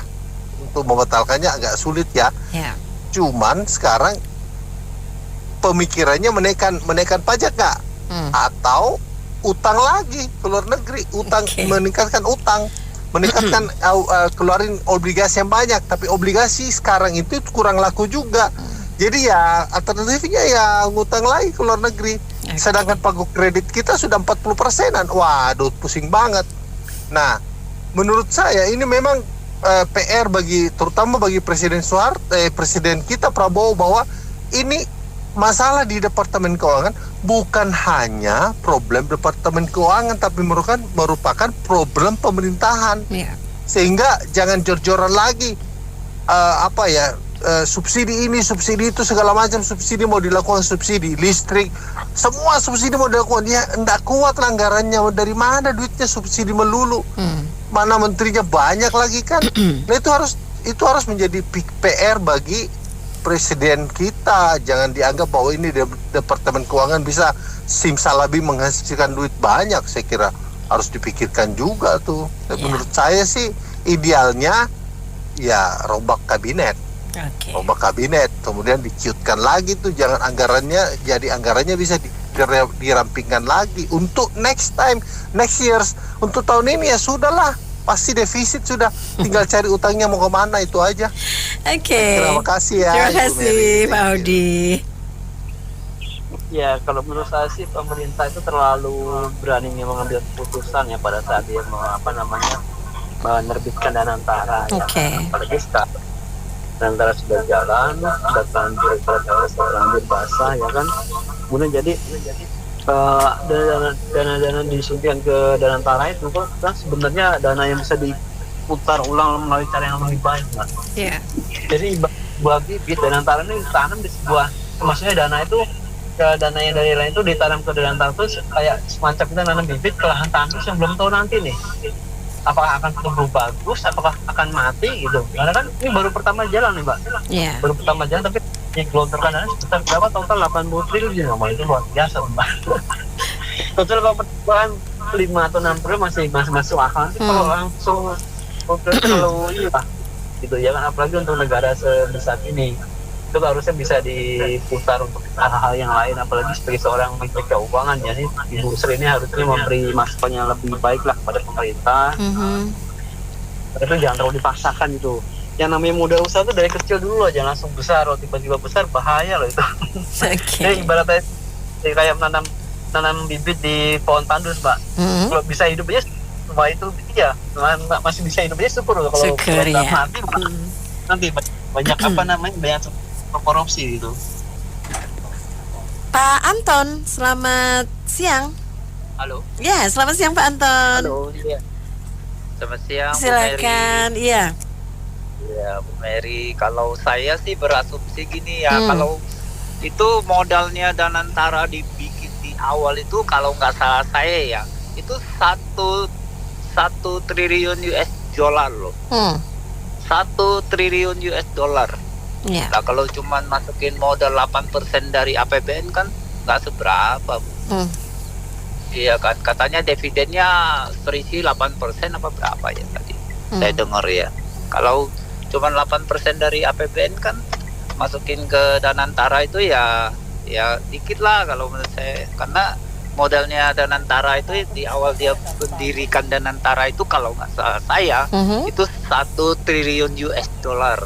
untuk membatalkannya agak sulit ya. Cuman sekarang pemikirannya menaikkan pajak nggak? Atau utang lagi ke luar negeri, meningkatkan utang, meningkatkan keluarin obligasi yang banyak, tapi obligasi sekarang itu kurang laku juga. Jadi ya alternatifnya ya ngutang lagi ke luar negeri. Sedangkan pagu kredit kita sudah 40%-an. Waduh, pusing banget. Nah, menurut saya ini memang PR terutama bagi Presiden Presiden kita Prabowo, bahwa ini masalah di Departemen Keuangan bukan hanya problem Departemen Keuangan, tapi merupakan problem pemerintahan. Sehingga jangan jor-joran lagi subsidi ini, subsidi itu, segala macam subsidi mau dilakukan, subsidi listrik, semua subsidi mau dilakukan. Ya enggak kuat anggarannya, dari mana duitnya subsidi melulu? Mana menterinya banyak lagi kan? Nah itu harus menjadi PR bagi Presiden kita. Jangan dianggap bahwa ini Departemen Keuangan bisa simsalabim menghasilkan duit banyak. Saya kira harus dipikirkan juga tuh. Menurut saya sih idealnya ya rombak kabinet. Rombak kabinet, kemudian diciutkan lagi tuh, jangan anggarannya bisa dirampingkan lagi untuk next years. Untuk tahun ini ya sudahlah, pasti defisit sudah, tinggal cari utangnya mau kemana, itu aja. Terima kasih ya. Terima kasih Pak Audi. Ya, kalau menurut saya sih pemerintah itu terlalu berani mengambil keputusan ya pada saat dia menerbitkan Danantara. Apalagi sekarang Danantara sudah jalan, sudah terlanjur basah ya kan. Kemudian jadi dana disuntikan ke Danantara itu kan sebenarnya dana yang bisa diputar ulang melalui cara yang lebih baik, kan. Jadi bagi Danantara ini ditanam di sebuah, maksudnya dana itu dana yang dari lain itu ditanam ke Danantara itu kayak semacam kita nanam bibit ke lahan tandus yang belum tahu nanti nih apakah akan tumbuh bagus, apakah akan mati gitu. Karena kan ini baru pertama jalan nih Mbak. Baru pertama jalan, tapi yang gelontorkan dana sekitar berapa, total 80 triliun. Itu luar biasa Mbak. Total pertumbuhan 5 atau 6 triliun masih masuk akal. Kalau langsung kalau gitu ya kan, apalagi untuk negara sebesar ini itu harusnya bisa diputar untuk hal-hal yang lain, apalagi sebagai seorang menteri keuangan. Jadi Ibu Sri ini harusnya memberi masukan yang lebih baik lah kepada pemerintah. Itu jangan terlalu dipaksakan gitu. Yang namanya modal usaha itu dari kecil dulu loh, jangan langsung besar. Kalau tiba-tiba besar bahaya loh itu. Jadi ibaratnya kayak menanam bibit di pohon tandus Mbak. Kalau bisa hidup aja, wah itu ya masih bisa hidup aja, syukur loh. Kalau mati nanti banyak banyak korupsi gitu. Pak Anton, selamat siang. Halo. Ya, selamat siang Pak Anton. Halo, iya. Selamat siang. Silakan, iya. Ya, Bu Mary, kalau saya sih berasumsi gini ya, kalau itu modalnya Danantara dibikin di awal itu kalau nggak salah saya ya, itu 1 triliun US dollar loh. 1 triliun US dollar. Nah kalau cuma masukin modal 8% dari APBN kan nggak seberapa, Bu. Iya kan, katanya dividennya terisi 8% apa berapa ya tadi saya dengar ya. Kalau cuma 8% dari APBN kan masukin ke Danantara itu ya dikit lah kalau menurut saya, karena modalnya Danantara itu di awal dia mendirikan Danantara itu kalau nggak salah saya itu 1 triliun US dollar.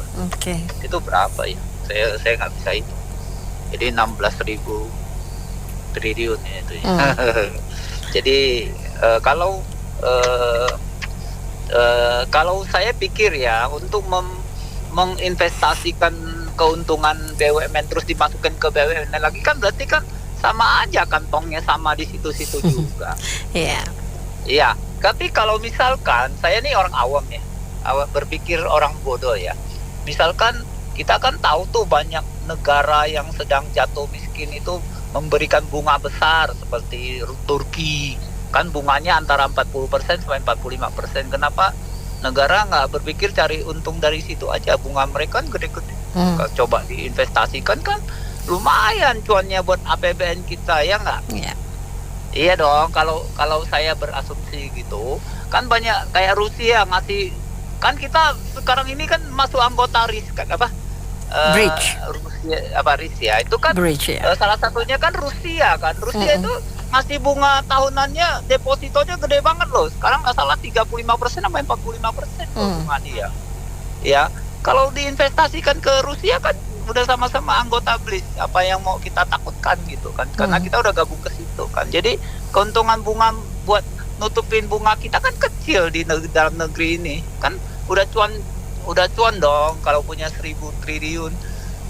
Itu berapa ya? Saya nggak bisa itu. Jadi 16.000 triliun ya itu. Jadi kalau saya pikir ya untuk menginvestasikan keuntungan BUMN terus dimasukkan ke BUMN lagi kan berarti kan sama aja kantongnya sama di situ-situ juga. Iya. Tapi kalau misalkan saya nih orang awam ya, berpikir orang bodoh ya. Misalkan kita kan tahu tuh banyak negara yang sedang jatuh miskin itu memberikan bunga besar seperti Turki. Kan bunganya antara 40% sampai 45%. Kenapa negara nggak berpikir cari untung dari situ aja. Bunga mereka kan gede-gede. Kalau coba diinvestasikan kan lumayan cuannya buat APBN kita, ya nggak? Iya dong. Kalau saya berasumsi gitu, kan banyak kayak Rusia ngasih, kan kita sekarang ini kan masuk anggota RIS kan apa? Rusia itu kan salah satunya kan Rusia kan. Rusia itu masih bunga tahunannya depositonya gede banget loh. Sekarang nggak salah 35% sampai 45% bunga dia. Ya, kalau diinvestasikan ke Rusia kan udah sama-sama anggota BRICS. Apa yang mau kita takutkan gitu kan? Karena kita udah gabung ke situ kan. Jadi keuntungan bunga buat nutupin bunga kita kan kecil di dalam negeri ini. Kan udah cuan dong kalau punya 1.000 triliun.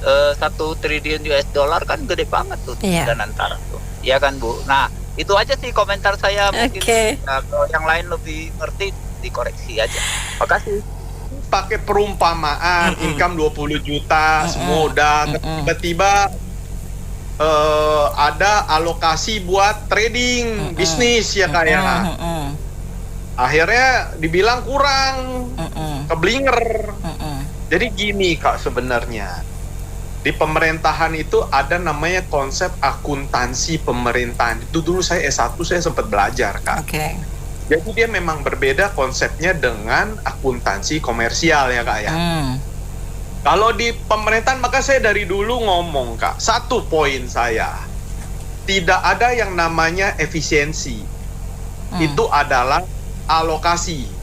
1 triliun US dollar kan gede banget tuh dan antara tuh. Ya kan Bu. Nah, itu aja sih komentar saya. Mungkin kalau yang lain lebih ngerti dikoreksi aja. Makasih. Pakai perumpamaan income 20 juta semua udah, tiba-tiba ada alokasi buat trading bisnis ya kayak. Akhirnya dibilang kurang, keblinger. Jadi gini Kak sebenarnya. Di pemerintahan itu ada namanya konsep akuntansi pemerintahan. Itu dulu saya S1 saya sempat belajar Kak. Jadi dia memang berbeda konsepnya dengan akuntansi komersial ya Kak ya. Kalau di pemerintahan maka saya dari dulu ngomong Kak, satu poin saya, tidak ada yang namanya efisiensi. Itu adalah alokasi.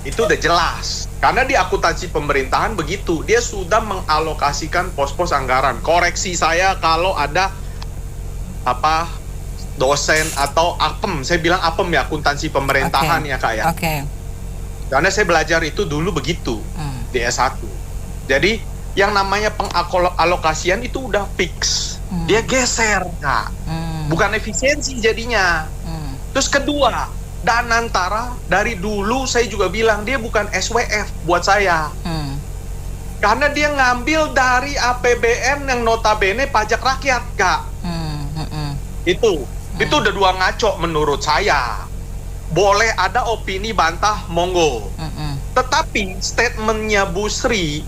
Itu udah jelas. Karena di akuntansi pemerintahan begitu, dia sudah mengalokasikan pos-pos anggaran. Koreksi saya kalau ada dosen atau APEM, saya bilang APEM ya, akuntansi pemerintahan ya Kak ya. Karena saya belajar itu dulu begitu di S1. Jadi yang namanya pengalokasian itu udah fix. Dia geser Kak. Bukan efisiensi jadinya. Terus kedua, Danantara dari dulu saya juga bilang dia bukan SWF buat saya. Karena dia ngambil dari APBN yang notabene pajak rakyat Kak. Itu udah dua ngaco menurut saya. Boleh ada opini bantah monggo. Tetapi statementnya Bu Sri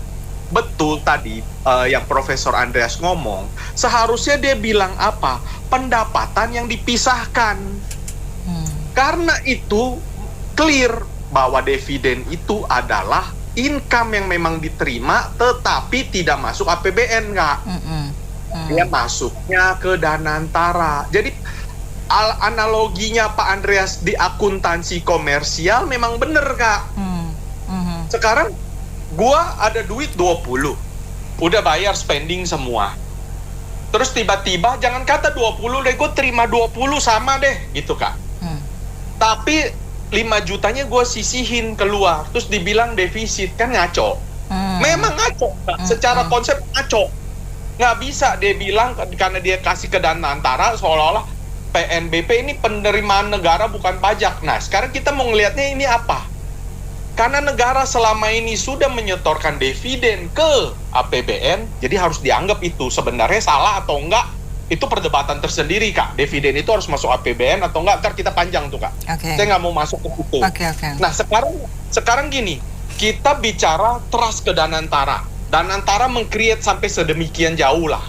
betul tadi yang Profesor Andreas ngomong. Seharusnya dia bilang apa? Pendapatan yang dipisahkan. Karena itu clear bahwa dividen itu adalah income yang memang diterima tetapi tidak masuk APBN Kak. Dia masuknya ke Danantara. Jadi analoginya Pak Andreas di akuntansi komersial memang bener Kak. Sekarang gua ada duit 20, udah bayar spending semua. Terus tiba-tiba jangan kata 20 deh, gue terima 20 sama deh gitu Kak. Tapi 5 jutanya gue sisihin keluar, terus dibilang defisit, kan ngaco. Memang ngaco Kak. Secara konsep ngaco. Nggak bisa dia bilang karena dia kasih ke Danantara seolah-olah PNBP ini penerimaan negara bukan pajak. Nah sekarang kita mau ngelihatnya ini apa? Karena negara selama ini sudah menyetorkan dividen ke APBN, jadi harus dianggap itu sebenarnya salah atau enggak, itu perdebatan tersendiri Kak. Dividen itu harus masuk APBN atau enggak, ntar kita panjang tuh Kak. Saya nggak mau masuk ke situ. Nah sekarang gini, kita bicara trust ke Danantara. Danantara meng-create sampai sedemikian jauh lah,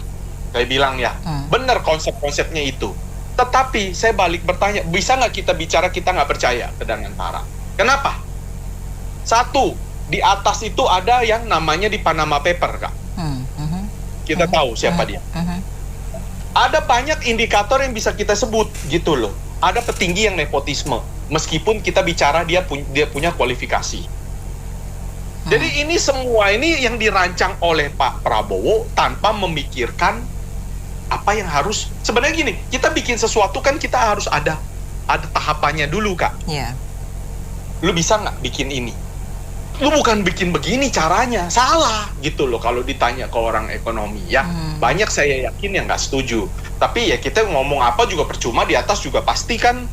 saya bilang ya, bener konsep-konsepnya itu. Tetapi saya balik bertanya, bisa nggak kita bicara kita nggak percaya ke Danantara? Kenapa? Satu, di atas itu ada yang namanya di Panama Paper Kak. Kita tahu siapa dia. Ada banyak indikator yang bisa kita sebut gitu loh. Ada petinggi yang nepotisme, meskipun kita bicara dia punya kualifikasi. Jadi ini semua ini yang dirancang oleh Pak Prabowo tanpa memikirkan apa yang harus. Sebenarnya gini, kita bikin sesuatu kan kita harus ada tahapannya dulu Kak. Lu bisa nggak bikin ini? Lu bukan bikin begini caranya, salah gitu loh kalau ditanya ke orang ekonomi ya. Banyak saya yakin yang nggak setuju. Tapi ya kita ngomong apa juga percuma, di atas juga pasti kan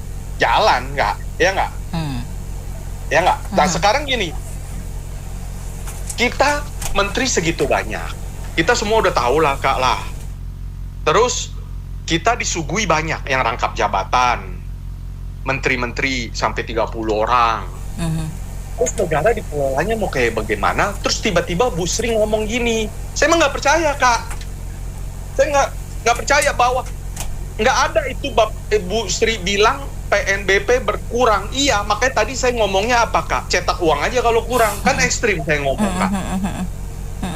jalan nggak? Ya nggak? Ya nggak? Nah sekarang gini, kita menteri segitu banyak, kita semua udah tahu lah Kak lah. Terus kita disuguhi banyak yang rangkap jabatan, menteri-menteri sampai 30 orang. Terus negara dikelolanya mau kayak bagaimana? Terus tiba-tiba Bu Sri ngomong gini, saya emang nggak percaya Kak. Saya nggak percaya bahwa nggak ada itu Bu Sri bilang PNBP berkurang. Iya, makanya tadi saya ngomongnya apa Kak? Cetak uang aja kalau kurang, kan ekstrim saya ngomong Kak.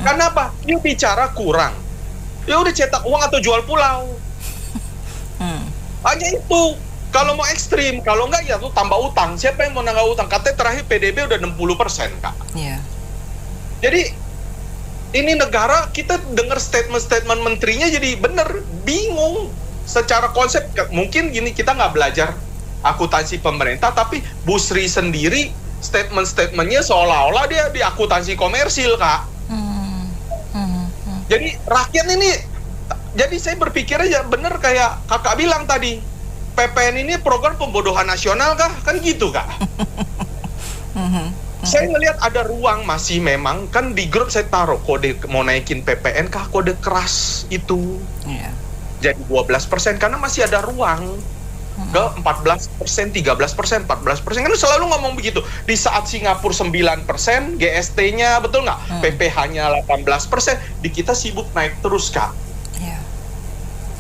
Kenapa? Dia bicara kurang. Ya udah cetak uang atau jual pulau. Hanya itu. Kalau mau ekstrim, kalau enggak ya tuh tambah utang. Siapa yang mau nambah utang? Katanya terakhir PDB udah 60% Kak. Iya. Jadi ini negara, kita dengar statement-statement menterinya jadi bener bingung. Secara konsep mungkin gini, kita nggak belajar akuntansi pemerintah, tapi Bu Sri sendiri statement-statementnya seolah-olah dia di akuntansi komersil Kak. Jadi rakyat ini, jadi saya berpikir aja bener kayak kakak bilang tadi, PPN ini program pembodohan nasional kah? Kan gitu Kak. Saya ngelihat ada ruang masih, memang kan di grup saya taruh kode mau naikin PPN kah, kode keras itu. Jadi 12% karena masih ada ruang ke 14%, 13%, 14%. Kan selalu ngomong begitu. Di saat Singapura 9%, GST-nya betul nggak? PPh-nya 18%, di kita sibuk naik terus Kak.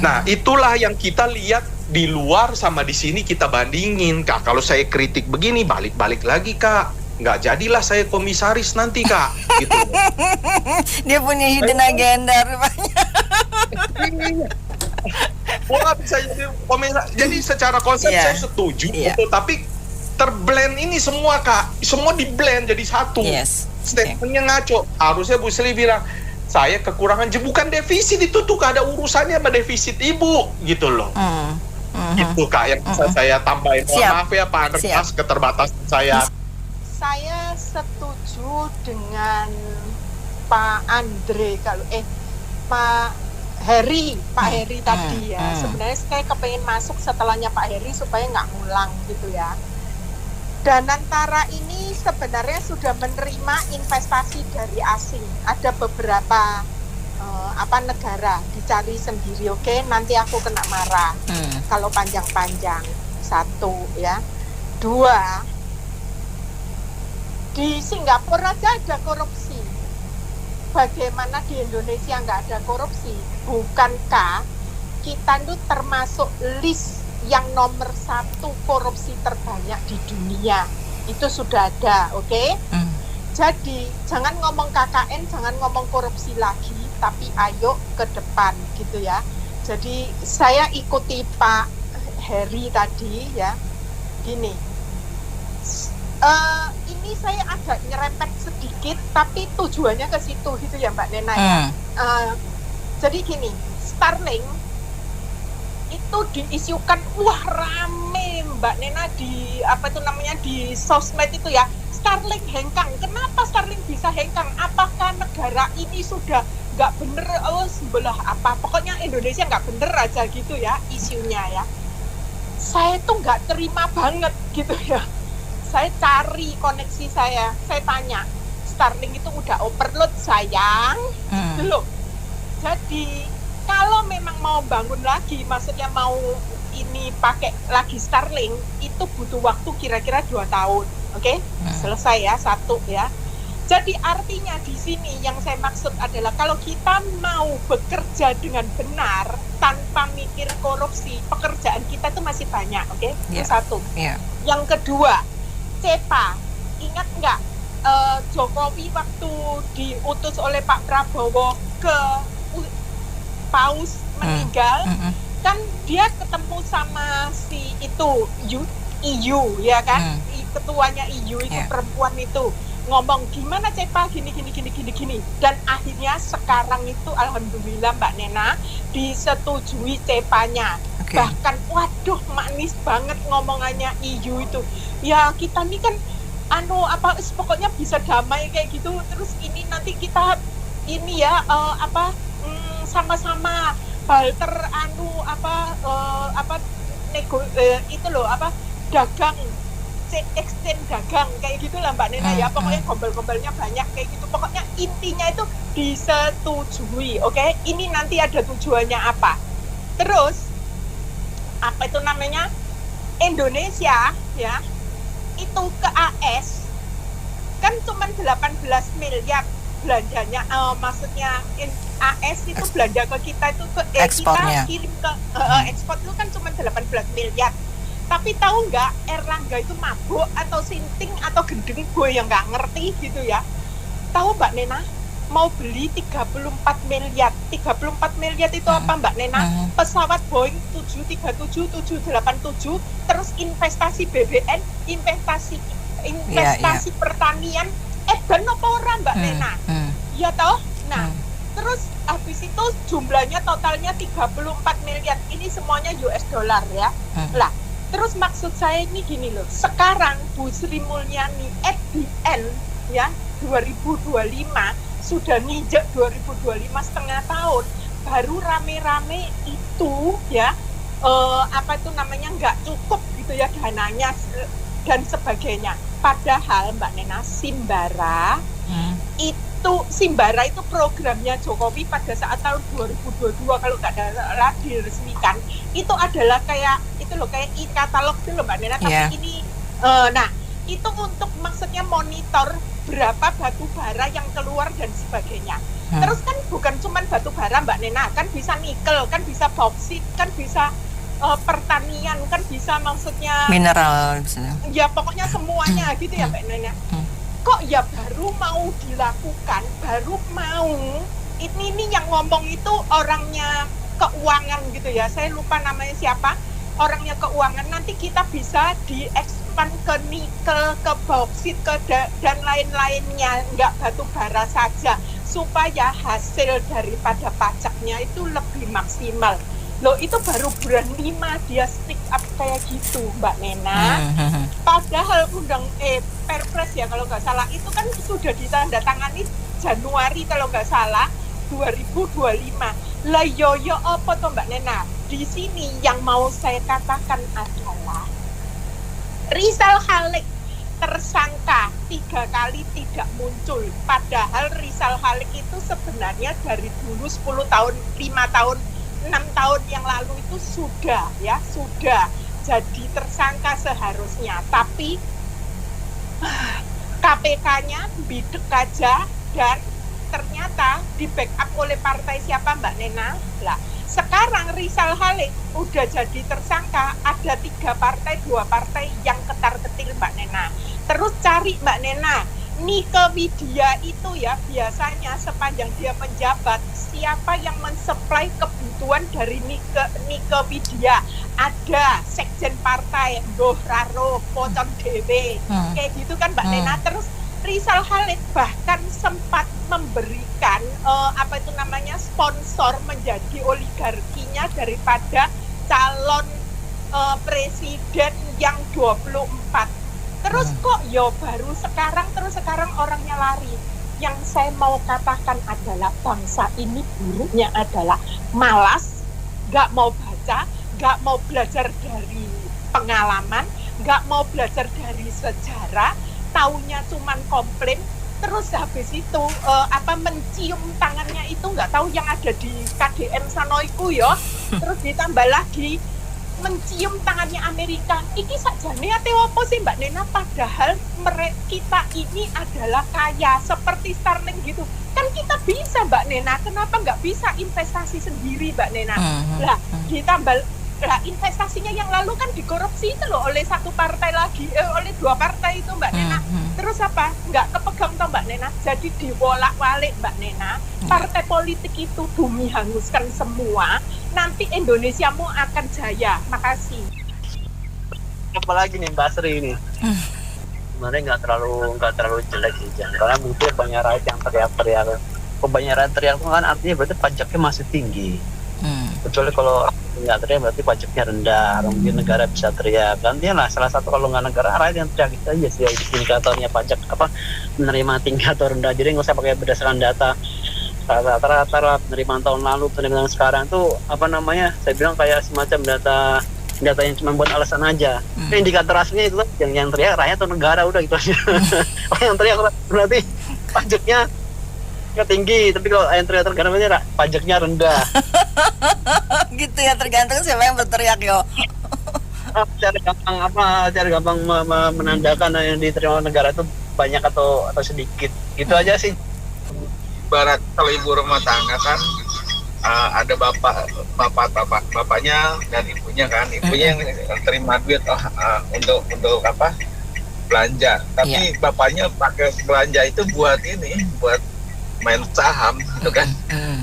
Nah, itulah yang kita lihat di luar sama di sini kita bandingin Kak. Kalau saya kritik begini, balik-balik lagi Kak. Nggak jadilah saya komisaris nanti Kak. Gitu. Dia punya hidden agenda rupanya. Wah, bisa jadi komisaris. Jadi secara konsep saya setuju, betul. Tapi terblend ini semua Kak. Semua di-blend jadi satu. Statementnya ngaco. Harusnya Bu Sri bilang, saya kekurangan, bukan defisit itu tuh ada urusannya sama defisit ibu gitu loh. Itu Kak yang bisa saya tambahin. Maaf ya Pak Andreas, keterbatasan saya. Saya setuju dengan Pak Andre kalau Pak Heri tadi ya. Sebenarnya saya kepengen masuk setelahnya Pak Heri supaya nggak ngulang gitu ya. Danantara ini sebenarnya sudah menerima investasi dari asing. Ada beberapa negara, dicari sendiri, oke? Nanti aku kena marah kalau panjang-panjang. Satu ya. Dua, di Singapura aja ada korupsi. Bagaimana di Indonesia nggak ada korupsi? Bukankah kita itu termasuk list yang nomor 1 korupsi terbanyak di dunia? Itu sudah ada, oke? Jadi jangan ngomong KKN, jangan ngomong korupsi lagi, tapi ayo ke depan gitu ya. Jadi saya ikuti Pak Heri tadi ya. Gini, ini saya agak nyerempet sedikit, tapi tujuannya ke situ gitu ya Mbak Nena ya. Jadi gini, Starlink itu diisukan rame Mbak Nena di di sosmed itu ya. Starlink hengkang. Kenapa Starlink bisa hengkang? Apakah negara ini sudah nggak bener? Sebelah apa? Pokoknya Indonesia nggak bener aja gitu ya isunya ya. Saya tuh nggak terima banget gitu ya. Saya cari koneksi saya tanya, Starlink itu udah overload sayang? Belum. Jadi kalau memang mau bangun lagi, maksudnya mau ini pakai lagi Starlink, itu butuh waktu kira-kira 2 tahun. Oke? Selesai ya, 1 ya. Jadi artinya di sini yang saya maksud adalah kalau kita mau bekerja dengan benar tanpa mikir korupsi, pekerjaan kita itu masih banyak, oke? Itu 1. Yang kedua, CEPA. Ingat nggak Jokowi waktu diutus oleh Pak Prabowo ke Paus meninggal, kan dia ketemu sama si itu EU ya kan, ketuanya EU itu perempuan itu ngomong gimana CEPA gini, dan akhirnya sekarang itu alhamdulillah Mbak Nena disetujui CEPA-nya. Bahkan waduh manis banget ngomongannya EU itu. Ya kita nih kan pokoknya bisa damai kayak gitu, terus ini nanti kita ini ya sama-sama barter dagang, exchange dagang kayak gitulah Mbak Nena ya. Pokoknya gombal-gombalnya banyak kayak gitu. Pokoknya intinya itu disetujui, oke? Ini nanti ada tujuannya apa? Terus Indonesia ya itu ke AS kan cuma 18 miliar belanjanya, maksudnya AS itu belanja ke kita itu ekspornya. Kita kirim ke ekspor itu kan cuma 18 miliar. Tapi tahu nggak, Erlangga itu mabuk atau sinting atau gendeng, gue yang nggak ngerti gitu ya. Tahu Mbak Nena, mau beli 34 miliar. 34 miliar itu apa Mbak Nena? Pesawat Boeing 737, 787, terus investasi BBN, investasi pertanian, dan apa orang Mbak Nena? Ya toh? Nah, terus habis itu jumlahnya totalnya 34 miliar. Ini semuanya US dollar ya. Lah, terus maksud saya ini gini loh. Sekarang Bu Sri Mulyani at the end ya 2025 sudah nginjek 2025 setengah tahun, baru rame-rame itu ya apa itu namanya nggak cukup gitu ya dananya dan sebagainya. Padahal Mbak Nena, Simbara itu programnya Jokowi pada saat tahun 2022 kalau nggak salah diresmikan, itu adalah kayak itu loh, kayak e-katalog itu loh Mbak Nena, tapi ini nah itu untuk maksudnya monitor berapa batu bara yang keluar dan sebagainya. Terus kan bukan cuma batu bara Mbak Nena, kan bisa nikel, kan bisa bauksit, kan bisa pertanian, kan bisa maksudnya mineral misalnya. Ya pokoknya semuanya gitu ya Mbak Nena. Kok ya baru mau dilakukan, baru mau ini yang ngomong itu orangnya keuangan gitu ya, saya lupa namanya siapa, orangnya keuangan. Nanti kita bisa diekspan ke nikel, ke bauksit, ke dan lain-lainnya, nggak batu bara saja, supaya hasil daripada pajaknya itu lebih maksimal. Loh itu baru bulan 5 dia stick up kayak gitu Mbak Nena. Padahal Perpres ya kalau nggak salah itu kan sudah ditandatangani Januari kalau nggak salah 2025. Lah yoyo apa tuh Mbak Nena? Di sini yang mau saya katakan adalah Rizal Halik tersangka 3 kali tidak muncul. Padahal Rizal Halik itu sebenarnya dari dulu 10 tahun, 5 tahun, 6 tahun yang lalu itu sudah jadi tersangka seharusnya, tapi KPK-nya bidek aja dan ternyata di backup oleh partai siapa Mbak Nena. Lah sekarang Rizal Halik udah jadi tersangka, ada 3 partai, 2 partai yang ketar-ketir Mbak Nena. Terus cari Mbak Nena, Nike Widya itu ya biasanya sepanjang dia menjabat, siapa yang mensuplai kebutuhan dari Nike Widya? Ada sekjen partai, Ndoh Raro, Pocon Dewe, kayak gitu kan Mbak Nena. Terus Rizal Halik bahkan sempat memberikan apa itu namanya sponsor menjadi oligarkinya daripada calon presiden yang 24. Terus kok baru sekarang orangnya lari. Yang saya mau katakan adalah bangsa ini buruknya adalah malas, gak mau baca, gak mau belajar dari pengalaman, gak mau belajar dari sejarah, taunya cuman komplain. Terus habis itu mencium tangannya itu nggak tahu yang ada di KDM Sanoiku ya. Terus ditambah lagi mencium tangannya Amerika. Iki sakjane ate opo sih Mbak Nena, padahal kita ini adalah kaya seperti Starlink gitu. Kan kita bisa Mbak Nena, kenapa nggak bisa investasi sendiri Mbak Nena? Lah ditambah investasinya yang lalu kan dikorupsi itu loh oleh 1 partai lagi, oleh 2 partai itu Mbak Nena. Terus apa? Nggak kepegang toh Mbak Nena, jadi diwolak-walik Mbak Nena. Partai politik itu bumi hanguskan semua, nanti Indonesiamu akan jaya. Makasih. Apalagi nih Mbak Sri ini, sebenarnya nggak terlalu jelek sih, karena mungkin banyak rakyat yang teriak-teriak. Banyak rakyat teriak itu kan artinya berarti pajaknya masih tinggi. Kecuali kalau nggak teriak berarti pajaknya rendah, mungkin negara bisa teriak. Gantian lah salah satu, kalau nggak negara, rakyat yang teriak itu aja sih indikatornya pajak menerima tinggi atau rendah. Jadi nggak usah pakai berdasarkan data rata-rata penerimaan tahun lalu, penerimaan sekarang tuh saya bilang kayak semacam data yang cuma buat alasan aja. Indikator aslinya itu yang teriak rakyat atau negara, udah gitu aja. Yang teriak berarti pajaknya tinggi, tapi kalau yang teriak negara pajaknya rendah. Gitu ya, tergantung siapa yang berteriak yo. Cara gampang menandakan yang diterima negara itu banyak atau sedikit, gitu aja sih. Barat kalau ibu rumah tangga kan ada bapaknya dan ibunya kan, ibunya yang terima duit untuk apa, belanja, tapi bapaknya pakai belanja itu buat main saham gitu kan,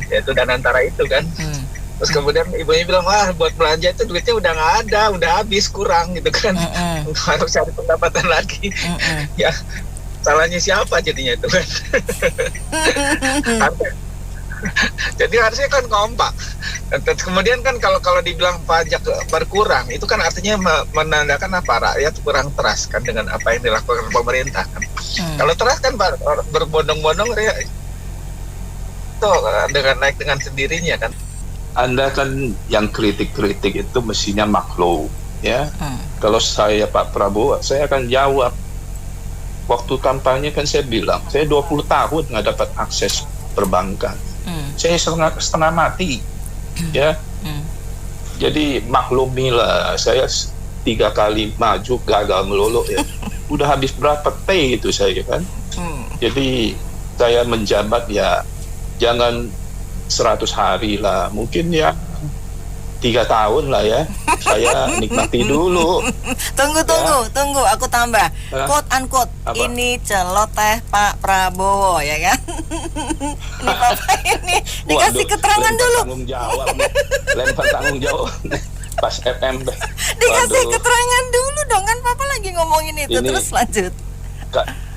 yaitu Danantara itu kan. Terus kemudian ibunya bilang, wah buat belanja itu duitnya udah nggak ada, udah habis, kurang gitu kan, harus cari pendapatan lagi. Ya salahnya siapa jadinya itu kan? Jadi harusnya kan kompak. Kemudian kan kalau dibilang pajak berkurang, itu kan artinya menandakan apa, rakyat kurang trust kan dengan apa yang dilakukan pemerintah kan. Kalau trust kan berbondong-bondong itu dengan naik dengan sendirinya kan. Anda kan yang kritik-kritik itu mestinya maklum, ya. Kalau saya Pak Prabowo, saya akan jawab. Waktu kampanye kan saya bilang, saya 20 tahun nggak dapat akses perbankan. Saya setengah mati, ya. Jadi maklumilah, saya 3 kali maju gagal melulu ya. Udah habis berapa T itu saya kan. Jadi saya menjabat ya jangan 100 hari lah, mungkin ya 3 tahun lah ya. Saya nikmati dulu. Tunggu, aku tambah. Quote unquote, ini celoteh Pak Prabowo, ya kan? Ini Bapak ini dikasih keterangan dulu. Tanggung jawab, lempar tanggung jawab. Pas FM. Dikasih keterangan dulu dong, kan Papa lagi ngomongin itu. Ini, terus lanjut.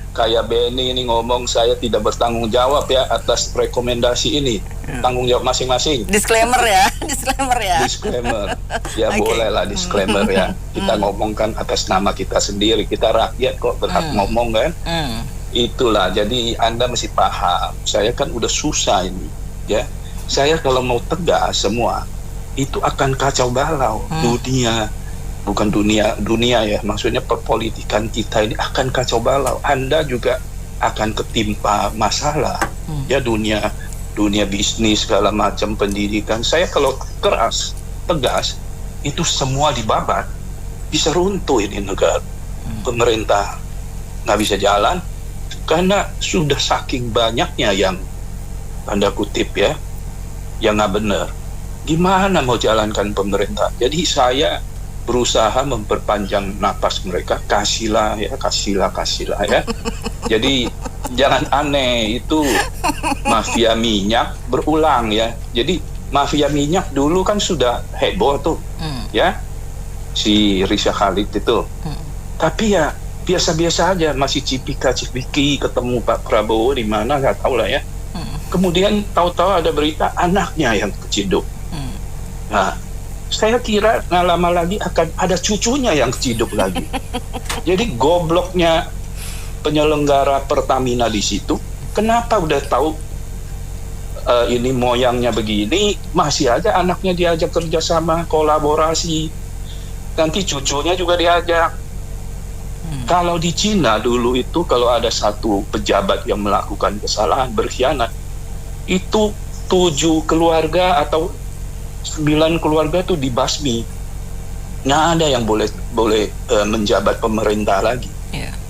Kayak Benny ini ngomong, saya tidak bertanggung jawab ya atas rekomendasi ini. Tanggung jawab masing-masing. Disclaimer ya. Disclaimer. Ya boleh lah disclaimer ya. Kita ngomongkan atas nama kita sendiri. Kita rakyat kok berhak ngomong kan. Itulah, jadi Anda mesti paham. Saya kan udah susah ini ya. Saya kalau mau tegas semua, itu akan kacau balau. Bukan dunia ya, maksudnya perpolitikan kita ini akan kacau balau. Anda juga akan ketimpa masalah ya, dunia bisnis segala macam, pendidikan. Saya kalau keras tegas itu semua dibabat, bisa runtuh ini negara. Pemerintah nggak bisa jalan karena sudah saking banyaknya yang tanda kutip ya yang nggak benar. Gimana mau jalankan pemerintah? Jadi saya berusaha memperpanjang napas mereka, kasihlah ya. Jadi jangan aneh, itu mafia minyak berulang ya. Jadi mafia minyak dulu kan sudah heboh tuh ya, si Risa Khalid itu. Tapi ya biasa-biasa aja, masih cipika-cipiki ketemu Pak Prabowo di mana nggak tahu lah ya. Kemudian tahu-tahu ada berita anaknya yang keciduk. Nah, saya kira nggak lama lagi akan ada cucunya yang keciduk lagi. Jadi gobloknya penyelenggara Pertamina di situ, kenapa udah tahu ini moyangnya begini, masih aja anaknya diajak kerjasama, kolaborasi, nanti cucunya juga diajak. Kalau di Cina dulu itu kalau ada satu pejabat yang melakukan kesalahan, berkhianat, itu 7 keluarga atau 9 keluarga tuh dibasmi, nggak ada yang boleh menjabat pemerintah lagi.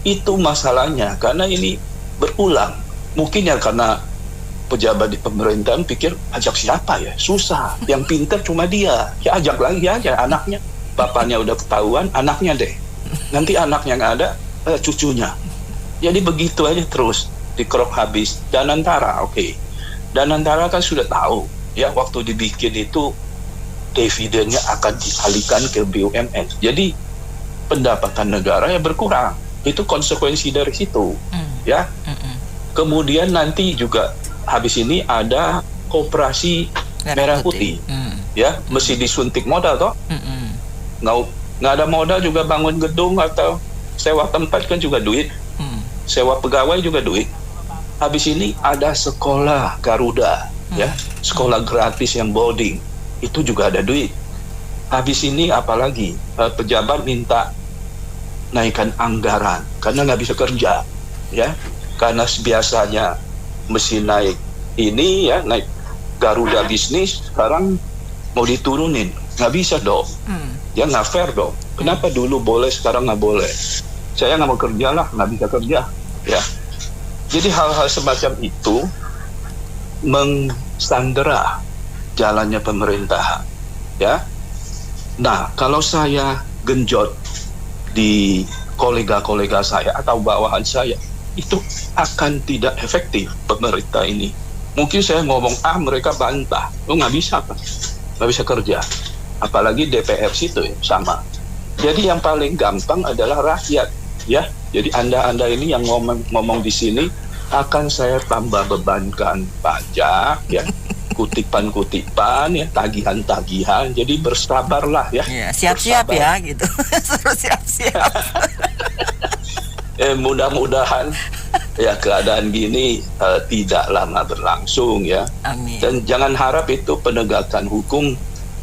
Itu masalahnya, karena ini berulang. Mungkin ya karena pejabat di pemerintahan pikir ajak siapa ya, susah, yang pintar cuma dia, ya ajak lagi aja anaknya, bapaknya udah ketahuan, anaknya deh, nanti anaknya nggak ada, cucunya. Jadi begitu aja terus, dikerok habis. Danantara, oke. Danantara kan sudah tahu ya, waktu dibikin itu dividennya akan dialihkan ke BUMN. Jadi pendapatan negara ya berkurang. Itu konsekuensi dari situ. Ya. Kemudian nanti juga habis ini ada koperasi merah putih. Ya, mesti disuntik modal toh. Nggak ada modal juga bangun gedung atau sewa tempat kan juga duit. Sewa pegawai juga duit. Habis ini ada sekolah Garuda. Ya, sekolah gratis yang boarding, itu juga ada duit. Habis ini apalagi pejabat minta naikkan anggaran karena nggak bisa kerja, ya, karena biasanya mesti naik ini ya, naik Garuda bisnis, sekarang mau diturunin, nggak bisa dong, ya nggak fair dong. Kenapa dulu boleh sekarang nggak boleh? Saya nggak mau kerja lah, nggak bisa kerja, ya. Jadi hal-hal semacam itu mengsandera jalannya pemerintahan, ya. Nah, kalau saya genjot di kolega-kolega saya atau bawahan saya, itu akan tidak efektif pemerintah ini. Mungkin saya ngomong mereka bantah, nggak bisa Pak, nggak bisa kerja. Apalagi DPR situ ya, sama. Jadi yang paling gampang adalah rakyat, ya. Jadi Anda ini yang ngomong di sini akan saya tambah bebankan pajak, ya, kutipan-kutipan, ya, tagihan-tagihan. Jadi bersabarlah, ya. Siap-siap ya, gitu. Suruh siap-siap. Mudah-mudahan ya keadaan gini tidak lama berlangsung, ya. Amin. Dan jangan harap itu penegakan hukum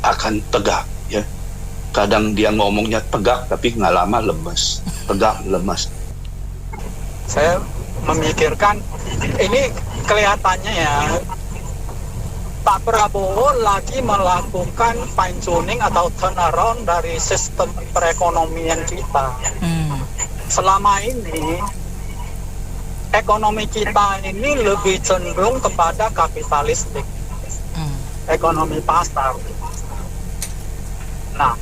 akan tegak, ya. Kadang dia ngomongnya tegak tapi nggak lama lemes, tegak lemas. Saya memikirkan ini kelihatannya ya Pak Prabowo lagi melakukan fine tuning atau turnaround dari sistem perekonomian kita. Selama ini ekonomi kita ini lebih cenderung kepada kapitalistik, ekonomi pasar. Nah,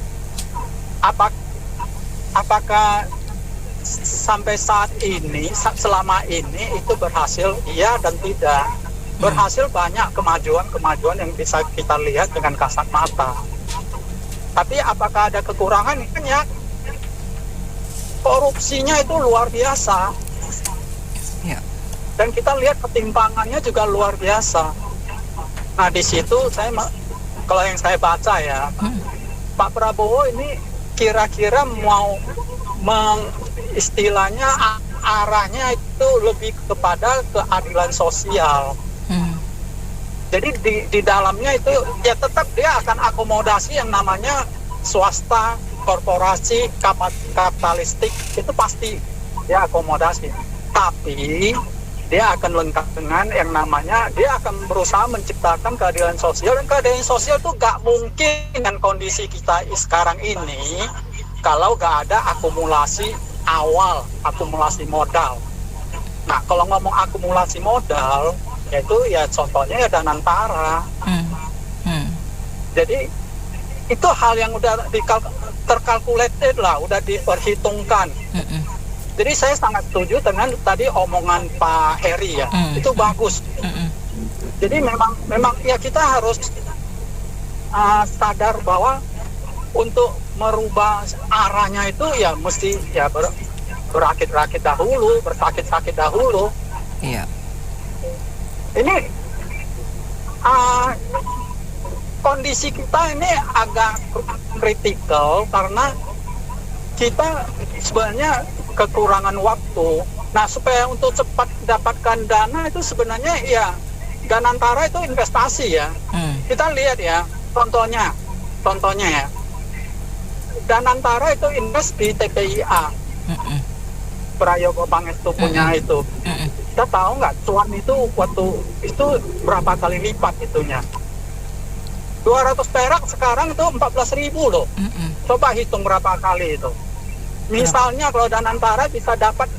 apakah sampai saat ini, selama ini itu berhasil? Iya dan tidak. Berhasil banyak kemajuan-kemajuan yang bisa kita lihat dengan kasat mata. Tapi apakah ada kekurangan? Banyak. Korupsinya itu luar biasa. Dan kita lihat ketimpangannya juga luar biasa. Nah, di situ kalau yang saya baca ya, Pak Prabowo ini kira-kira mau istilahnya arahnya itu lebih kepada keadilan sosial. Jadi di dalamnya itu ya tetap dia akan akomodasi yang namanya swasta, korporasi, kapitalistik, itu pasti dia akomodasi. Tapi dia akan lengkap dengan yang namanya, dia akan berusaha menciptakan keadilan sosial. Dan keadilan sosial itu gak mungkin dengan kondisi kita sekarang ini kalau gak ada akumulasi awal, akumulasi modal. Nah, kalau ngomong akumulasi modal, yaitu ya contohnya ya Danantara. Jadi itu hal yang udah terkalkulated lah, udah diperhitungkan. Jadi saya sangat setuju dengan tadi omongan Pak Heri ya, itu bagus. Jadi memang ya kita harus sadar bahwa untuk merubah arahnya itu ya mesti ya berakit-rakit dahulu, bersakit-sakit dahulu. Iya. Ini kondisi kita ini agak kritikal karena kita sebenarnya kekurangan waktu. Nah, supaya untuk cepat dapatkan dana itu sebenarnya ya Danantara itu investasi ya. Kita lihat ya, contohnya ya. Danantara itu invest di TPIA. Prayogo Pangestu punya itu. Kita tahu nggak cuan itu waktu itu berapa kali lipat itunya? 200 perak sekarang itu 14.000 loh. Coba hitung berapa kali itu. Misalnya kalau Danantara bisa dapat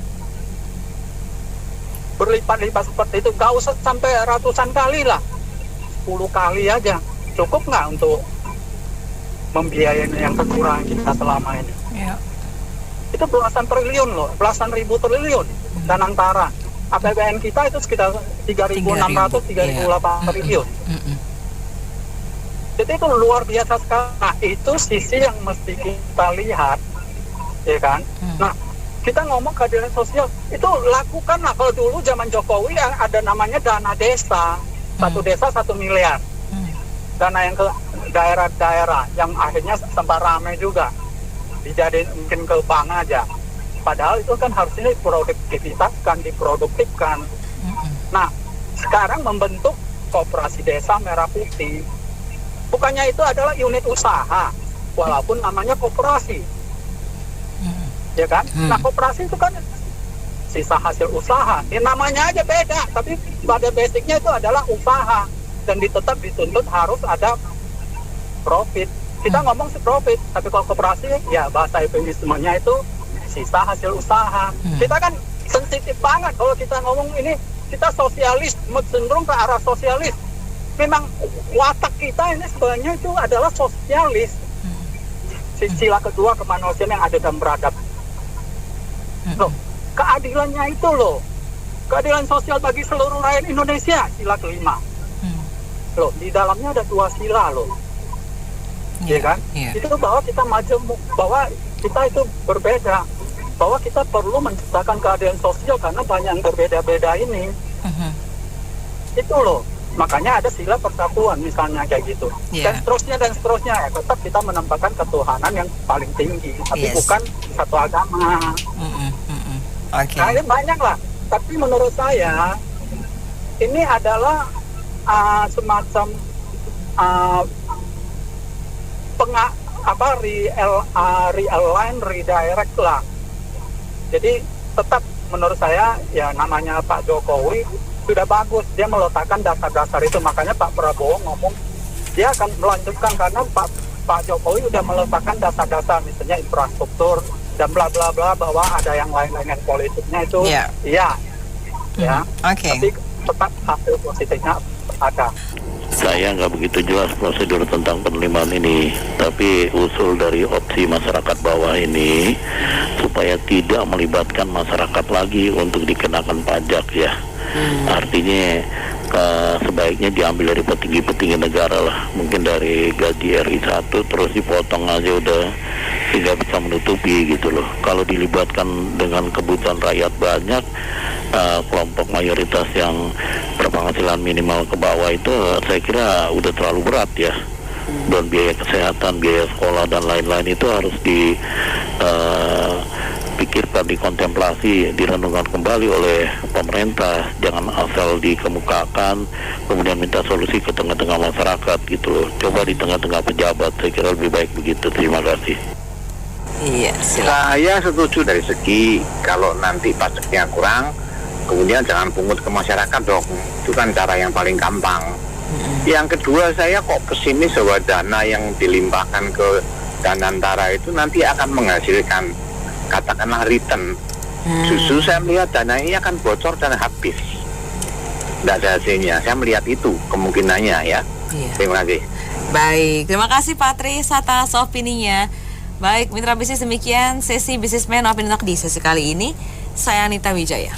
berlipat-lipat seperti itu, gak usah sampai ratusan kali lah, 10 kali aja cukup nggak untuk membiayai yang kekurangan kita selama ini? Itu belasan triliun loh, belasan ribu triliun Danantara. APBN kita itu sekitar 3.600, 3.800 triliun. Jadi itu luar biasa sekali. Nah, itu sisi yang mesti kita lihat, ya kan? Nah, kita ngomong keadilan sosial itu lakukanlah. Kalau dulu zaman Jokowi ada namanya dana desa, satu desa 1 miliar. Dana yang ke daerah-daerah yang akhirnya sempat ramai juga, dijadiin mungkin ke bank aja. Padahal itu kan harusnya diproduktifkan. Nah, sekarang membentuk koperasi desa Merah Putih. Bukannya itu adalah unit usaha, walaupun namanya koperasi, ya kan? Nah, koperasi itu kan sisa hasil usaha. Namanya aja beda, tapi pada basicnya itu adalah usaha dan tetap dituntut harus ada profit. Kita ngomong profit, tapi kalau koperasi ya bahasa eufemismenya itu sisa hasil usaha. Kita kan sensitif banget kalau kita ngomong ini, kita sosialis, cenderung ke arah sosialis. Memang watak kita ini sebenarnya itu adalah sosialis. Sila kedua kemanusiaan yang ada dan beradab. Loh, keadilannya itu loh, keadilan sosial bagi seluruh rakyat Indonesia, sila kelima. Loh, di dalamnya ada 2 sila loh, ya kan? Itu bahwa kita bahwa kita itu berbeda, bahwa kita perlu menciptakan keadilan sosial karena banyak yang berbeda-beda ini. Itu loh, makanya ada sila persatuan misalnya kayak gitu, dan seterusnya. Tetap kita menempatkan ketuhanan yang paling tinggi, tapi bukan satu agama. Nah, ini banyak lah. Tapi menurut saya ini adalah semacam realign, redirect lah. Jadi tetap menurut saya ya namanya Pak Jokowi sudah bagus, dia meletakkan dasar-dasar itu. Makanya Pak Prabowo ngomong dia akan melanjutkan karena Pak Jokowi sudah meletakkan dasar-dasar, misalnya infrastruktur dan bla bla bla, bahwa ada yang lain-lain politiknya itu tapi tetap hasil positifnya ada. Saya nggak begitu jelas prosedur tentang penerimaan ini, tapi usul dari opsi masyarakat bawah ini supaya tidak melibatkan masyarakat lagi untuk dikenakan pajak ya. Artinya sebaiknya diambil dari petinggi-petinggi negara lah, mungkin dari gaji RI 1 terus dipotong aja udah, sehingga bisa menutupi gitu loh. Kalau dilibatkan dengan kebutuhan rakyat banyak, kelompok mayoritas yang berpenghasilan minimal ke bawah itu saya kira udah terlalu berat ya. Dan biaya kesehatan, biaya sekolah dan lain-lain itu harus dipikirkan, dikontemplasi, direnungkan kembali oleh pemerintah. Jangan asal dikemukakan kemudian minta solusi ke tengah-tengah masyarakat gitu loh. Coba di tengah-tengah pejabat, saya kira lebih baik begitu. Terima kasih. Iya, saya setuju dari segi kalau nanti pajaknya kurang, kemudian jangan pungut ke masyarakat dong. Itu kan cara yang paling gampang. Yang kedua, saya kok pesimis bahwa dana yang dilimpahkan ke Danantara itu nanti akan menghasilkan katakanlah return. Justru saya melihat dana ini akan bocor dan habis, tidak ada hasilnya. Saya melihat itu kemungkinannya ya. Terima kasih. Baik, terima kasih Pak Tris atas opininya. Baik, mitra bisnis, demikian sesi Bisnismen Opini Talk di sesi kali ini. Saya Anita Wijaya.